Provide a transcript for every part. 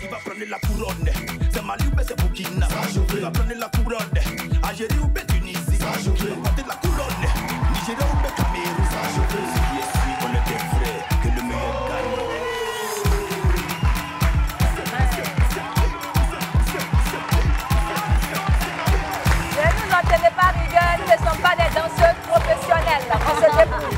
qui va prendre la couronne. C'est Mali ou c'est Burkina. Qui va prendre la couronne. Algérie ou Tunisie. Qui va prendre la couronne. Nigeria ou Cameroun. On est des frères, que le meilleur gagne. Ne nous entendez pas rigueur, nous ne sommes pas des danseuses professionnelles. On se débrouille.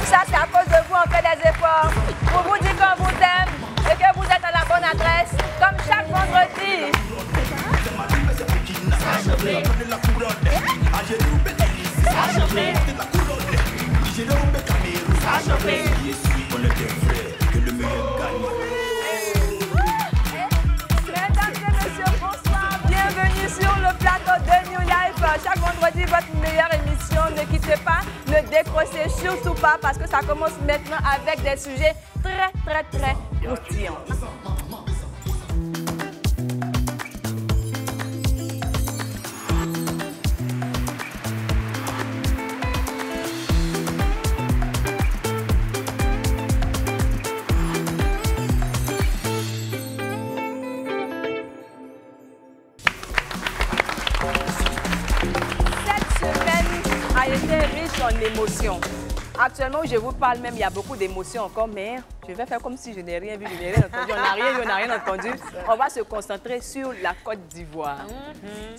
Ça, c'est à cause de vous, on fait des efforts. Pour vous dire qu'on vous aime et que vous êtes à la bonne adresse, comme chaque vendredi. Mesdames et messieurs, bonsoir. Bienvenue sur le plateau de New Life. Chaque vendredi, votre meilleure émission. Ne quittez pas, ne décrochez surtout pas parce que ça commence maintenant avec des sujets très croustillants. En émotions. Actuellement, où je vous parle même, il y a beaucoup d'émotions encore, mais je vais faire comme si je n'ai rien vu, je n'ai rien entendu. On n'a rien entendu. On va se concentrer sur la Côte d'Ivoire.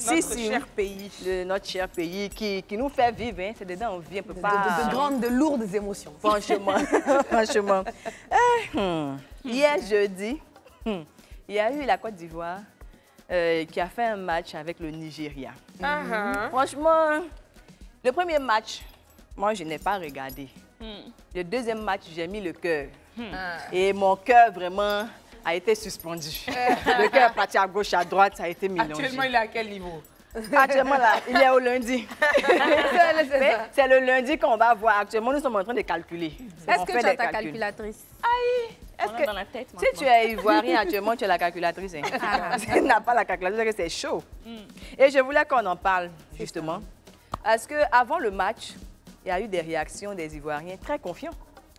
Notre cher pays. Notre cher pays qui nous fait vivre. Hein. C'est dedans, on vient, on peut pas... De grandes, de lourdes émotions. Franchement. Franchement. Hier, jeudi, il y a eu la Côte d'Ivoire qui a fait un match avec le Nigeria. Franchement, le premier match, moi, je n'ai pas regardé. Le deuxième match, j'ai mis le cœur. Et mon cœur, vraiment, a été suspendu. Le cœur est parti à gauche, à droite, ça a été mélangé. Actuellement, il est à quel niveau? Actuellement, là, il est au lundi. C'est le lundi qu'on va voir. Actuellement, nous sommes en train de calculer. Est-ce que tu as ta calculatrice? Aïe! Est-ce que... dans la tête, si tu es ivoirien, actuellement, tu as la calculatrice. Hein. Tu n'as pas la calculatrice, c'est chaud. Et je voulais qu'on en parle, justement. Parce qu'avant le match, il y a eu des réactions des Ivoiriens très confiants.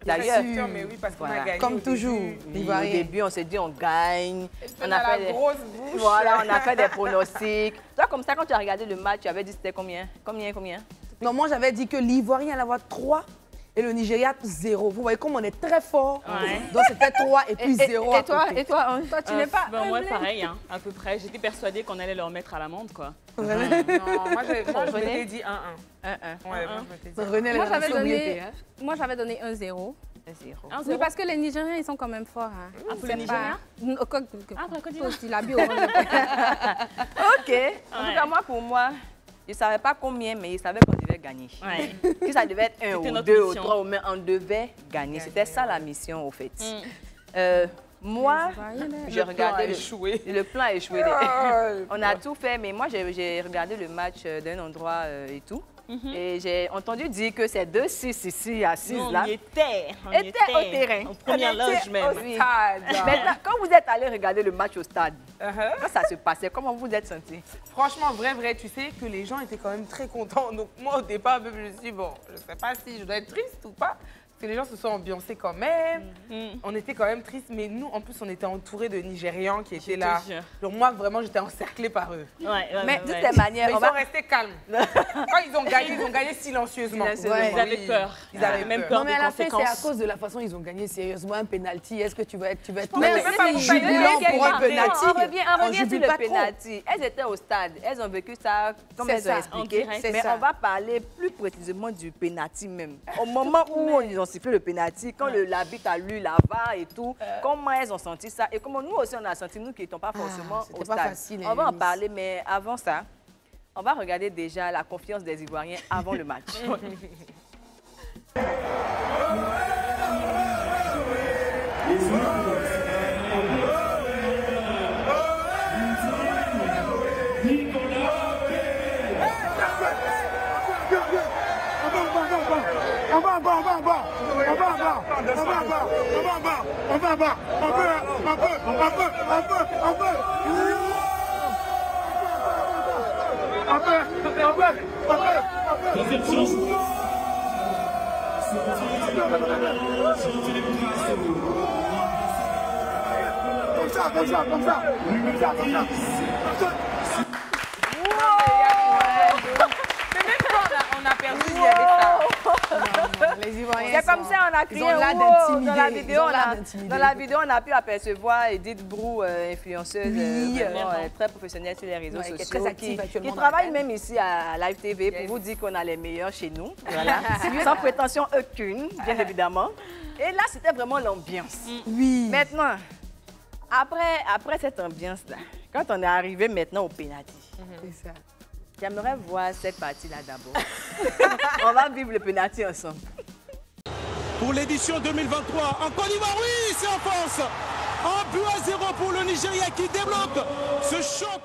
D'ailleurs, mais oui, parce qu'on a gagné. Comme toujours, au début, on s'est dit on gagne. On a fait des grosses bouches. Voilà, on a fait des pronostics. Toi, comme ça, quand tu as regardé le match, tu avais dit c'était combien? Non, moi, j'avais dit que l'Ivoirien allait avoir 3 et le Nigeria 0. Vous voyez comme on est très fort. Ouais. Donc, c'était 3 et puis 0. Et toi, tu n'es pas... moi, pareil, hein, à peu près. J'étais persuadée qu'on allait leur mettre à l'amende, quoi. Non, moi, je m'étais dit 1-1. Moi, j'avais donné 1-0. Oui, parce que les Nigériens, ils sont quand même forts. Hein. Pour les Nigériens? Pour la Côte d'Ivoire. La bio. OK. En tout cas, pour moi, je ne savais pas combien, mais je savais qu'on devait gagner. Que ça devait être 1 ou 2 ou 3, mais on devait gagner. C'était ça la mission, au fait. Moi, j'ai regardé le plan a échoué. On a tout fait, mais moi, j'ai regardé le match d'un endroit et tout. Et j'ai entendu dire que ces 2-6 ici, assises là, étaient au terrain. En première loge même. Maintenant, quand vous êtes allé regarder le match au stade, quand ça se passait, comment vous vous êtes senti? Franchement, vrai, tu sais que les gens étaient quand même très contents. Donc moi, au départ, je me suis dit, bon, je ne sais pas si je dois être triste ou pas. Parce que les gens se sont ambiancés quand même. On était quand même tristes, mais nous, en plus, on était entourés de Nigérians qui étaient là. Donc moi, vraiment, j'étais encerclée par eux. Mais de toute manière, ils sont restés calmes. Quand ils ont gagné silencieusement. Ils avaient peur. Ils avaient même peur. Non, mais à la fin, c'est à cause de la façon dont ils ont gagné sérieusement un penalty. Est-ce que tu vas être jubilant pour un penalty? On revient sur le penalty. Elles étaient au stade. Elles ont vécu ça comme elles ont expliqué. Mais on va parler plus précisément du penalty même. Au moment où ils ont sifflé le penalty, quand l'arbitre a lu la VAR et tout, comment elles ont senti ça et comment nous aussi on a senti, nous qui n'étions pas forcément au stade. Facile, on va en parler, mais avant ça, on va regarder déjà la confiance des Ivoiriens avant le match. On a perdu, il y avait ça. Les Ivoiriens C'est comme ça, on a crié l'air wow. d'intimider. Dans la vidéo, on a pu apercevoir Edith Brou, influenceuse Oui, vraiment, très professionnelle sur les réseaux qui est sociaux, très active actuellement qui dans la travaille chaîne. même ici à Live TV pour vous dire qu'on a les meilleurs chez nous, voilà. Sans prétention aucune, bien évidemment. Et là, c'était vraiment l'ambiance. Oui. Maintenant, après cette ambiance-là, quand on est arrivé maintenant au pénalty, C'est ça. j'aimerais voir cette partie-là d'abord. On va vivre le pénalty ensemble. Pour l'édition 2023 en Côte d'Ivoire, oui, c'est en France. 1-0 pour le Nigeria qui débloque ce choc.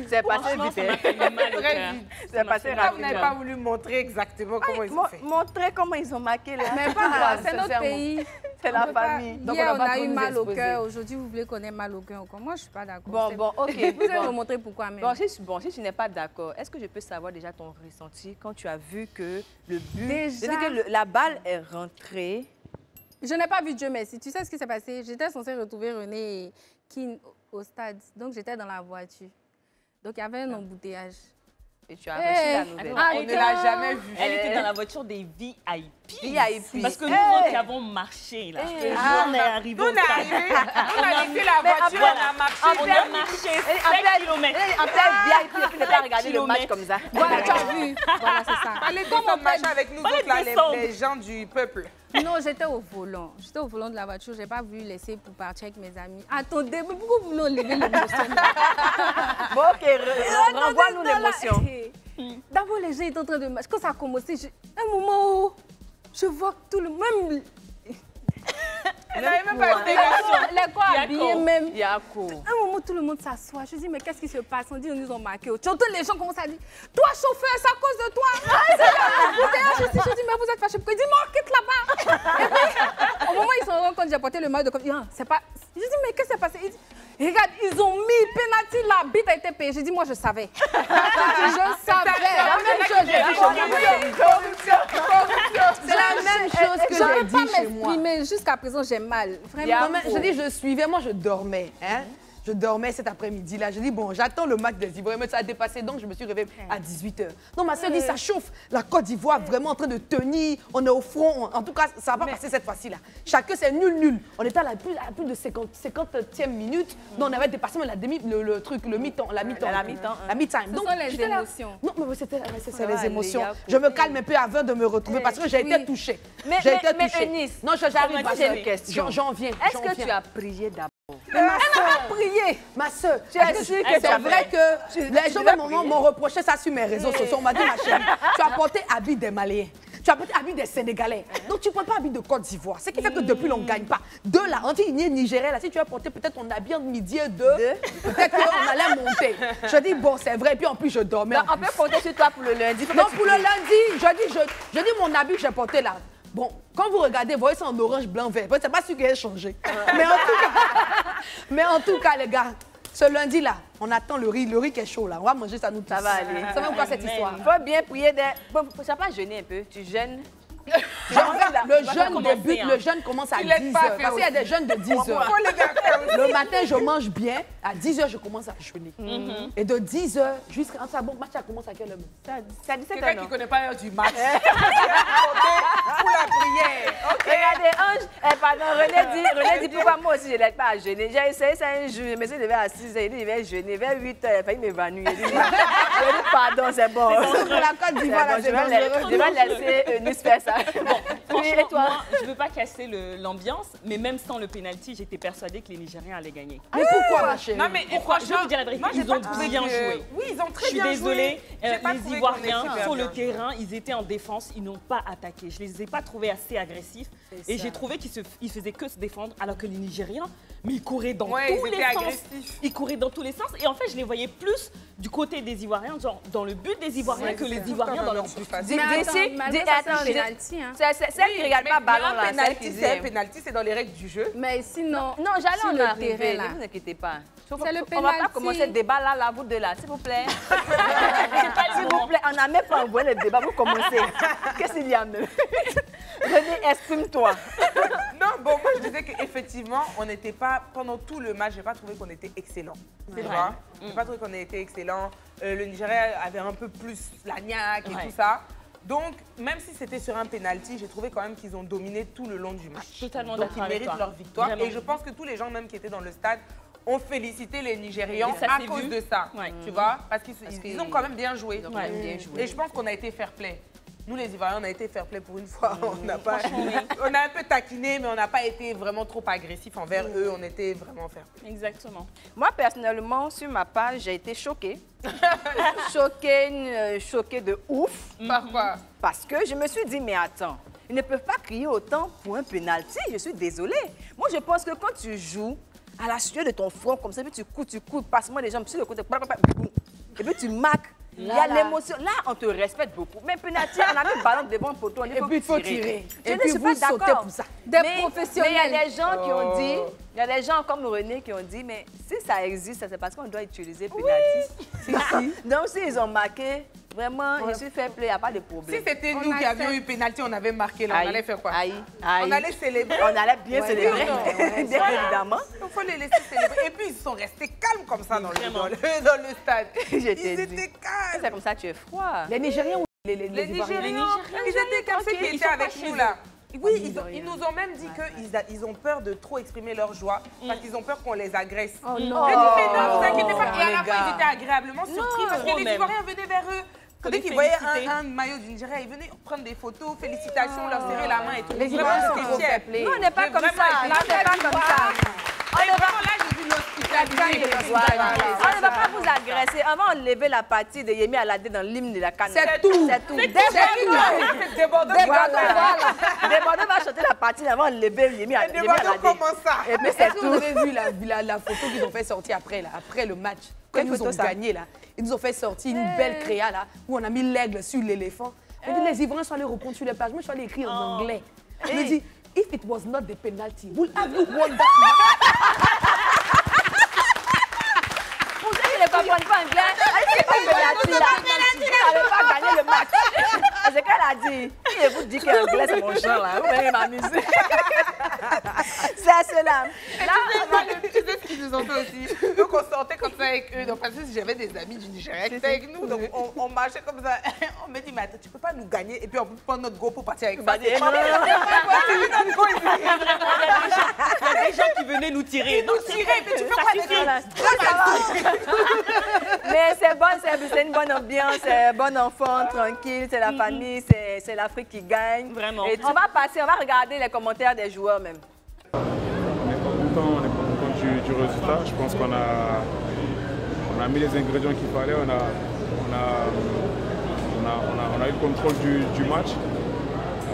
C'est passé Franchement, vite. ça m'a fait mal au Très cœur. vite. C'est passé Pourquoi vous n'avez rapidement. pas voulu montrer exactement comment ils ont fait? Montrer comment ils ont marqué là. Mais pas grave, c'est notre sincèrement. pays. C'est On la peut pas- famille. Donc, Hier, on on va pas a trop eu nous mal au exposer. cœur. Aujourd'hui, vous voulez qu'on ait mal au cœur encore. Moi, je suis pas d'accord. Bon, ok. Vous allez me Bon. montrer pourquoi même. Si tu n'es pas d'accord, est-ce que je peux savoir déjà ton ressenti quand tu as vu que le but, Déjà- c'est-à-dire que la balle est rentrée. Je n'ai pas vu Dieu merci. Tu sais ce qui s'est passé? J'étais censée retrouver René et Kin au stade. Donc, j'étais dans la voiture. Donc, il y avait un embouteillage. Et tu as reçu la nouvelle. Ah, On ne l'a jamais vu. Elle était dans la voiture des VIP. VIP. Parce que nous autres qui avons marché, là. On est arrivés Nous, on au est stade. arrivés, on a laissé la Mais voiture, après- on a marché. On a marché 7 kilomètres. En plein VIP, et puis ne pas regarder le match kilomètres. comme ça. Voilà, tu as vu. Voilà, c'est ça. Allez descendre marcher avec nous autres, là, descendre. les gens du peuple. Non, j'étais au volant. J'étais au volant de la voiture. Je n'ai pas voulu laisser pour partir avec mes amis. Attendez, mais pourquoi vous voulez enlever l'émotion? Bon, ok, renvoie-nous l'émotion. D'abord, les gens étaient en train de marcher. Quand ça a commencé, un moment où je vois que tout le même. Elle n'avait même pas été Les corps habillés même. Yako. Un moment, tout le monde s'assoit. Je dis, mais qu'est-ce qui se passe? On dit, ils nous ont marqué. Surtout les gens commencent à dire, toi, chauffeur, c'est à cause de toi. Je dis, mais vous êtes fâché. Pourquoi? Il dit, non, quitte là-bas. Et puis, au moment où ils se rendent compte, j'ai apporté le maillot de confiance. C'est pas. Je dis, mais qu'est-ce qui s'est passé? Il dit, regarde, ils ont mis penalty, la bite a été payée. J'ai dit, moi, je savais. Je savais. La même chose, j'ai dit chez moi. C'est la même chose que Je ne j'ai peux dit pas chez moi. m'exprimer. Jusqu'à présent, j'ai mal. Vraiment. Non, mais je dis, je suivais, moi je dormais. Hein? Je dormais cet après-midi-là. Je dis, bon, j'attends le match des Ivoiriens, mais ça a dépassé, donc je me suis réveillée à 18h. Non, ma soeur dit, ça chauffe. La Côte d'Ivoire vraiment en train de tenir. On est au front. En tout cas, ça va pas passer cette fois-ci-là. Chacun, c'est nul. On était à la plus de 50e minute. Donc, on avait dépassé même la mi-temps. La mi-temps. La mi-time. Ce sont les j'étais là. émotions. Non, mais c'est les les émotions. gars, Je me calme un peu avant de me retrouver parce que j'ai été touchée. J'ai été touchée. Eunice, Non, j'arrive moi, pas. j'ai une question. J'en viens. Est-ce que tu as prié d'abord? prié? Ma soeur, es sûre que c'est vrai que les gens m'ont reproché ça sur mes réseaux sociaux. On m'a dit, ma chérie, tu as porté habit des Maliens. Tu as porté habit des Sénégalais. Donc, tu ne portes pas habit de Côte d'Ivoire. Ce qui fait que depuis, on ne gagne pas. De là, anti-Nigérien, là, si tu as porté peut-être ton habit en midi peut-être qu'on allait monter. Je dis, bon, c'est vrai. Puis en plus, je dormais. On peut compter sur toi pour le lundi. Non, pour le lundi, je dis mon habit que j'ai porté là. Bon, quand vous regardez, vous voyez ça en orange, blanc, vert. C'est pas sûr qu'il ait changé. Mais en tout cas, les gars, ce lundi-là, on attend le riz qui est chaud là. On va manger ça nous tous. Ça va aller. Ça va ou quoi cette histoire? Il faut bien prier des... Bon, tu n'as pas jeûné un peu. Tu jeûnes. Le jeûne commence à 10h. Parce qu'il y a des jeûnes de 10h. Le matin, je mange bien. À 10h, je commence à jeûner. Et de 10h jusqu'à ça, bon, match, ça commence à quelle heure? C'est à 17 Quelqu'un h, qui non? ne connaît pas l'heure du match. Pour la prière. Regardez, Ange, pardon, René dit pourquoi moi aussi je n'aide pas à jeûner. J'ai essayé ça un jour, mais il devait à 6 h, il dit il va jeûner. Vers 8 h, il a failli m'évanouir. Je dis pardon, c'est bon. Pour la Côte d'Ivoire, là, c'est dangereux. Je vais laisser Eunice faire ça. Bon, Oui, et franchement, toi? moi, je ne veux pas casser l'ambiance, mais même sans le penalty, j'étais persuadée que les Nigériens allaient gagner. Mais pourquoi, ma chérie? Non, mais Pourquoi? Je vais vous dire la vérité, moi, j'ai ils pas ont trouvé bien que- joué. Oui, ils ont Je très suis bien désolée, joué. J'ai pas les trouvé Ivoiriens qu'on est super sur le bien. terrain, ils étaient en défense, ils n'ont pas attaqué. Je les ai pas trouvés assez agressifs et j'ai trouvé qu'ils faisaient que se défendre, alors que les Nigériens, mais ils couraient dans Ouais, tous ils les étaient sens. agressifs. Ils couraient dans tous les sens et en fait, je les voyais plus du côté des Ivoiriens, genre dans le but des Ivoiriens que les Ivoiriens dans leur but. Mais attends, D'ici, malgré ça, c'est un pénalty, hein. c'est celle qui ne regarde pas ballon là, celle qui dit. C'est un pénalty, c'est dans les règles du jeu. Mais sinon, Non, j'allais sur en le arriver, terrain, ne là. vous inquiétez pas. C'est le On va pas penalty. commencer le débat là, vous deux là, s'il vous plaît. S'il vous plaît, on n'a même pas envoyé le débat, vous commencez. Qu'est-ce qu'il y a même? René, exprime-toi. Non, bon, moi je disais qu'effectivement, on n'était pas, pendant tout le match, j'ai pas trouvé qu'on était excellent. C'est vrai. J'ai pas trouvé qu'on était excellent. Le Nigeria avait un peu plus la niaque et tout ça. Donc, même si c'était sur un penalty, j'ai trouvé quand même qu'ils ont dominé tout le long du match. Totalement donc, d'accord ils méritent leur victoire. Vraiment. Et je pense que tous les gens même qui étaient dans le stade ont félicité les Nigérians à cause de ça. Tu vois? Parce qu'ils ont quand même bien joué. Et je pense qu'on a été fair play. Nous, les Ivoiriens, on a été fair play pour une fois. On a un peu taquiné, mais on n'a pas été vraiment trop agressif envers eux. On était vraiment fair play. Exactement. Moi, personnellement, sur ma page, j'ai été choquée. Choquée de ouf. Pourquoi? Parce que je me suis dit, mais attends, ils ne peuvent pas crier autant pour un penalty. Je suis désolée. Moi, je pense que quand tu joues à la sueur de ton front, comme ça, puis tu cours, passe-moi les jambes sur le côté, et puis tu marques. Il y a l'émotion. Là, on te respecte beaucoup. Mais penalty, on a mis le ballon devant le poteau. Et puis il faut tirer. Je Et ne puis suis vous pas sautez d'accord. pour ça. Des Mais professionnels. il y a des gens qui ont dit, il y a des gens comme René qui ont dit, mais si ça existe, c'est parce qu'on doit utiliser penalty. Donc, s'ils ont marqué, vraiment, je suis fair play, il n'y a pas de Si problème. c'était nous qui avions eu penalty, on avait marqué là, on allait faire quoi? On allait célébrer. On allait bien célébrer, bien Voilà. évidemment. Il faut les laisser célébrer. Et puis, ils sont restés calmes comme ça dans le stade. Je t'ai Ils dit. étaient calmes. C'est comme ça, tu es froid. Les Nigériens ou les Les Ivoiriens? Nigérians, ils étaient comme ceux qui étaient avec nous là. Oui, ils nous ont même dit qu'ils ont peur de trop exprimer leur joie parce qu'ils ont peur qu'on les agresse. Oh J'ai dit, non. mais non, vous inquiétez pas. Et à les la fin, gars. ils étaient agréablement surpris parce que trop les même. Ivoiriens venaient vers eux. Pour Dès les qu'ils voyaient féliciter. un maillot du Nigeria, ils venaient prendre des photos, félicitations, leur serrer la main et tout. Les Vraiment, Ivoiriens sont j'étais trop fière. fair play. Nous, on n'est pas J'ai comme vraiment ça. été Là, on n'est pas comme ça. Et vraiment, là, j'ai vu l'hospitalité. Voilà. On ne va pas vous agresser. On va enlever la partie de Yemi Alade dans l'hymne de la canne. C'est tout. C'est tout. C'est débordant. Débordant va chanter la partie avant enlever Yemi Alade. Débordant, comment ça? Et puis Est-ce c'est que tout. vous avez vu la photo qu'ils ont fait sortir après, là, après le match? Quand Quelle ils nous photo, ont ça? gagné, là, ils nous ont fait sortir une belle créa, là, où on a mis l'aigle sur l'éléphant. On dit, les Ivoiriens sont allés reprendre sur les pages. Moi, je suis allée écrire en anglais. On me dit, if it was not the penalty, would have you won that match? Pour ceux qui ne comprennent pas anglais, elle ne pas penalty là. Vous n'avez pas gagné le match. C'est ce qu'elle a dit. Si je vous dis que l'anglais c'est mon genre là, vous allez m'amuser. C'est cela. Tu sais ce qu'ils nous ont fait aussi? Donc on sortait comme ça avec eux. Donc parce que j'avais des amis du Nigeria qui étaient avec nous. Donc on marchait comme ça. On me dit, mais attends, tu peux pas nous gagner et puis on peut prendre notre go pour partir avec ça. Il y a des gens qui venaient nous tirer. Non, Nous tirer, mais tu peux pas suffit. Mais c'est bon, c'est une bonne ambiance, c'est bon enfant, tranquille, c'est la famille, c'est l'Afrique qui gagne. Vraiment. Et on va passer, on va regarder les commentaires des joueurs même. On n'est pas content du résultat. Je pense qu'on a mis les ingrédients qu'il fallait. On a eu le contrôle du match.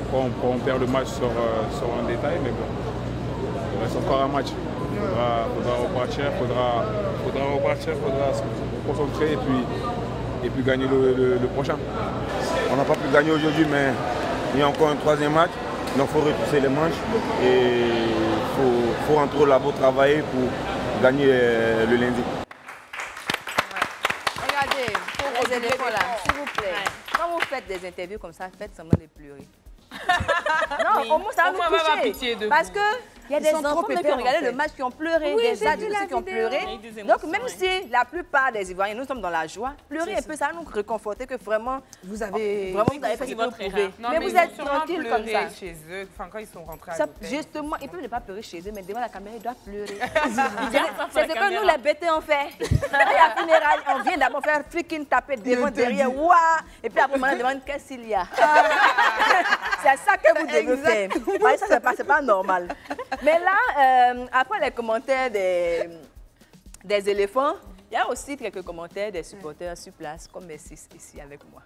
Après, on perd le match sur un détail, mais bon, il reste encore un match. Il faudra repartir, faudra se concentrer et puis gagner le prochain. On n'a pas pu gagner aujourd'hui, mais il y a encore un troisième match. Donc il faut repousser les manches et il faut rentrer au labo travailler pour gagner le lundi. Regardez, pour les éléphants là, s'il vous plaît, quand vous faites des interviews comme ça, faites semblant de pleurer. Non, au moins ça va Au nous moins, on va avoir toucher. pitié de Parce vous. que il y a Ils des sont trop enfants même qui épais, ont regardé en fait. le match, qui ont pleuré, Oui, des j'ai adultes vu la aussi qui ont vidéo. pleuré. Il y a eu des Donc émotions, même si la plupart des Ivoiriens, nous sommes dans la joie, pleurer un peu, ça va nous réconforter que vraiment, Vous avez... vraiment vous avez fait ce que vous votre pouvez. erreur. Non, Mais vous ils ont êtes sûrement tranquille comme pleuré ça. chez eux, enfin quand ils sont rentrés à Ça, l'hôtel. justement, ils peuvent ne pas pleurer chez eux, mais devant la caméra, ils doivent pleurer. ça C'est ce que nous, les bêtés, on fait. Quand il y a funérailles, on vient d'abord faire freaking taper devant, derrière, waouh. Et puis après, on demande qu'est-ce qu'il y a. C'est ça que vous devez faire. Ouais, ça, c'est pas normal. Mais là, après les commentaires des éléphants, il y a aussi quelques commentaires des supporters sur place, comme Messi ici avec moi.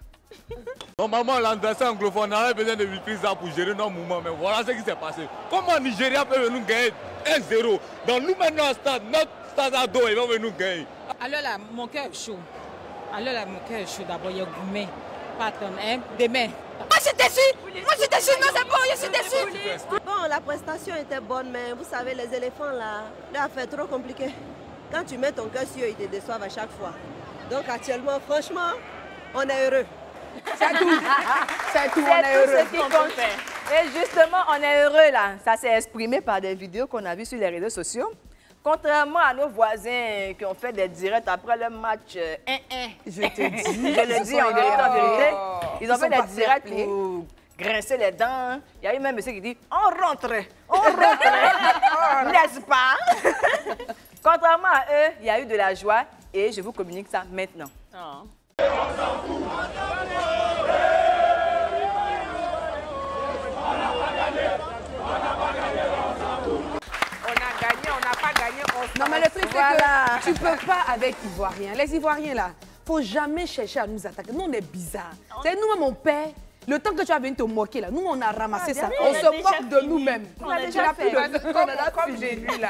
Normalement, l'adversaire anglophone avait besoin de maîtrise pour gérer nos mouvements, mais voilà ce qui s'est passé. Comment Nigeria peut nous gagner 1-0? Donc nous maintenant, notre stade à dos, ils vont nous gagner. Alors là, mon cœur est chaud. Alors là, mon cœur est chaud. D'abord, il y a Goumé. Pardon, hein, demain. Moi, je suis déçue. Moi, je suis déçue. Non, c'est bon, je suis déçue. Bon, la prestation était bonne, mais vous savez, les éléphants, là, leur affaire trop compliquée. Quand tu mets ton cœur sur eux, ils te déçoivent à chaque fois. Donc, actuellement, franchement, on est heureux. C'est tout. C'est tout, on est C'est tout heureux. ce qui compte. Et justement, on est heureux là. Ça s'est exprimé par des vidéos qu'on a vues sur les réseaux sociaux. Contrairement à nos voisins qui ont fait des directs après le match 1-1. Je te dis. Je le dis en vérité. Ils ont fait des directs pour grincer les dents. Il y a eu même monsieur qui dit « On rentre, n'est-ce pas ?» Contrairement à eux, il y a eu de la joie et je vous communique ça maintenant. Oh. Non, mais le truc, c'est que tu peux pas avec Ivoiriens. Les Ivoiriens, là, faut jamais chercher à nous attaquer. Nous, on est bizarres. C'est nous-mêmes, on paie. Le temps que tu as venu te moquer, là, nous, on a ramassé ça. On se moque de nous-mêmes. On a déjà fait. Comme j'ai lu, là,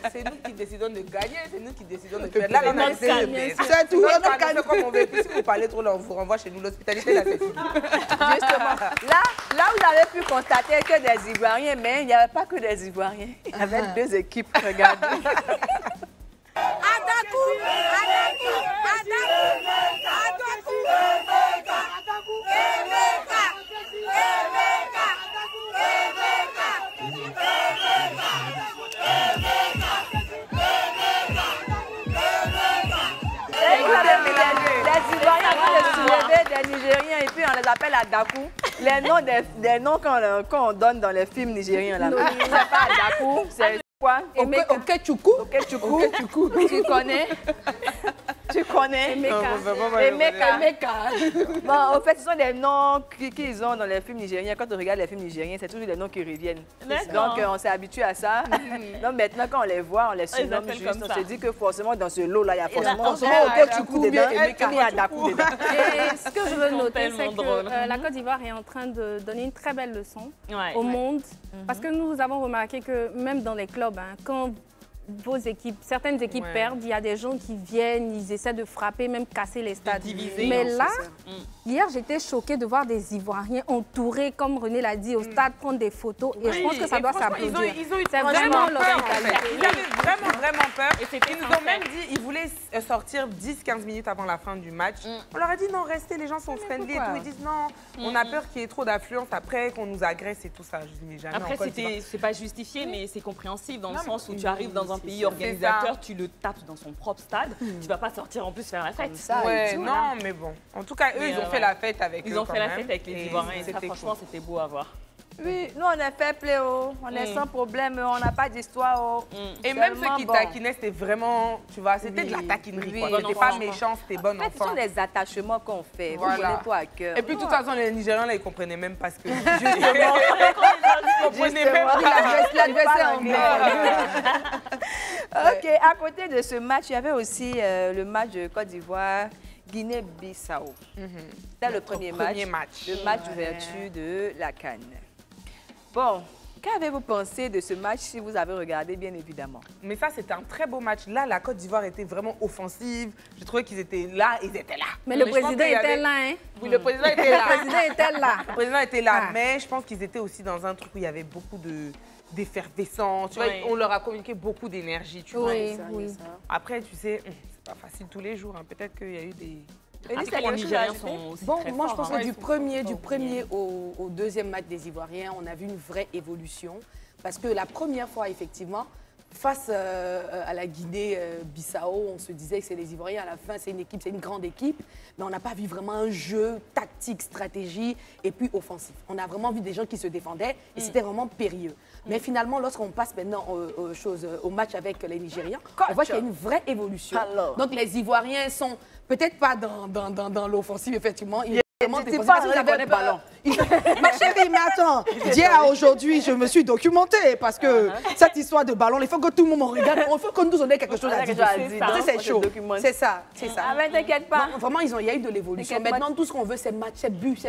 c'est nous qui décidons de gagner, c'est nous qui décidons de perdre. Là, on a essayé de perdre. C'est tout. On fait comme on veut. Puis si vous parlez trop, là, on vous renvoie chez nous. L'hospitalité, là, c'est fini. Justement. Là, vous avez pu constater que des Ivoiriens, mais il n'y avait pas que des Ivoiriens. Il y avait deux équipes, regardez. Les Ivoiriens vont les soulever des Nigériens et puis on les appelle Adakou. Les noms des noms qu'on donne dans les films nigériens là. C'est pas Adakou, c'est quoi? Okechukwu. Okechukwu. Tu connais? Tu connais? Emeka. Bon, en fait, ce sont des noms qu'ils ont dans les films nigériens. Quand on regarde les films nigériens, c'est toujours des noms qui reviennent. Donc, on s'est habitué à ça. Donc, maintenant, quand on les voit, on les surnomme juste. On se dit que forcément, dans ce lot-là, il y a forcément Okechukwu dedans et Adakou dedans. Et ce que je veux noter, c'est que la Côte d'Ivoire est en train de donner une très belle leçon au monde. Parce que nous avons remarqué que même dans les clubs, quand certaines équipes perdent, il y a des gens qui viennent, ils essaient de frapper, même casser les stades. Mais là, hier, j'étais choquée de voir des Ivoiriens entourés, comme René l'a dit, au stade, prendre des photos. Et je pense que ça doit s'applaudir. C'est vraiment leur qualité. Ils avaient vraiment peur. Ils nous ont même dit qu'ils voulaient sortir 10-15 minutes avant la fin du match. On leur a dit non, restez, les gens sont friendly et tout. Ils disent non, on a peur qu'il y ait trop d'affluence après, qu'on nous agresse et tout ça. Je dis mais jamais. Après, c'est pas justifié, mais c'est compréhensible dans le sens où tu arrives dans un pays organisateur, tu le tapes dans son propre stade, tu vas pas sortir en plus faire la fête. Ouais, non, mais bon. En tout cas, eux, ils ont fait la fête avec eux. Ils ont fait la fête avec les Ivoiriens et ça, franchement, c'était beau à voir. Oui, nous, on est fair play, on est sans problème, on n'a pas d'histoire. Et même ceux qui taquinaient, c'était vraiment, tu vois, c'était de la taquinerie. C'était pas méchant, c'était bon enfant. Ce sont des attachements qu'on fait, vous prenez toi à cœur. Et puis, de toute façon, les Nigérians, là, ils comprenaient même pas ce que... Justement, ils comprenaient même pas l'adversaire en OK, à côté de ce match, il y avait aussi le match de Côte d'Ivoire, Guinée-Bissau. C'était le premier match. Le match d'ouverture de la CAN. Bon, qu'avez-vous pensé de ce match si vous avez regardé, bien évidemment? Mais ça, c'était un très beau match. Là, la Côte d'Ivoire était vraiment offensive. J'ai trouvé qu'ils étaient là, ils étaient là. Mais le président était là, hein? Oui, le président était là. Le président était là. Le président était là, mais je pense qu'ils étaient aussi dans un truc où il y avait beaucoup d'effervescence. Tu vois, on leur a communiqué beaucoup d'énergie, tu vois. Oui. Après, tu sais, c'est pas facile tous les jours. Peut-être qu'il y a eu des... Les Nigériens sont aussi bon, très moi, forts, je pense que du premier au deuxième match des Ivoiriens, on a vu une vraie évolution. Parce que la première fois, effectivement, face à la Guinée-Bissau, on se disait que c'est les Ivoiriens. À la fin, c'est une équipe, c'est une grande équipe. Mais on n'a pas vu vraiment un jeu tactique, stratégie et puis offensif. On a vraiment vu des gens qui se défendaient et c'était vraiment périlleux. Mais finalement, lorsqu'on passe maintenant au match avec les Nigériens, on voit qu'il y a une vraie évolution. Donc les Ivoiriens sont peut-être pas dans l'offensive, effectivement. Ballon. Ma chérie, mais attends, d'hier aujourd'hui, je me suis documentée parce que cette histoire de ballon, il faut que tout le monde regarde, il faut que nous on ait quelque chose à dire. C'est chaud. C'est ça. Ah, mais t'inquiète pas. Non, vraiment, il y a eu de l'évolution. Maintenant, tout ce qu'on veut, c'est match, c'est but.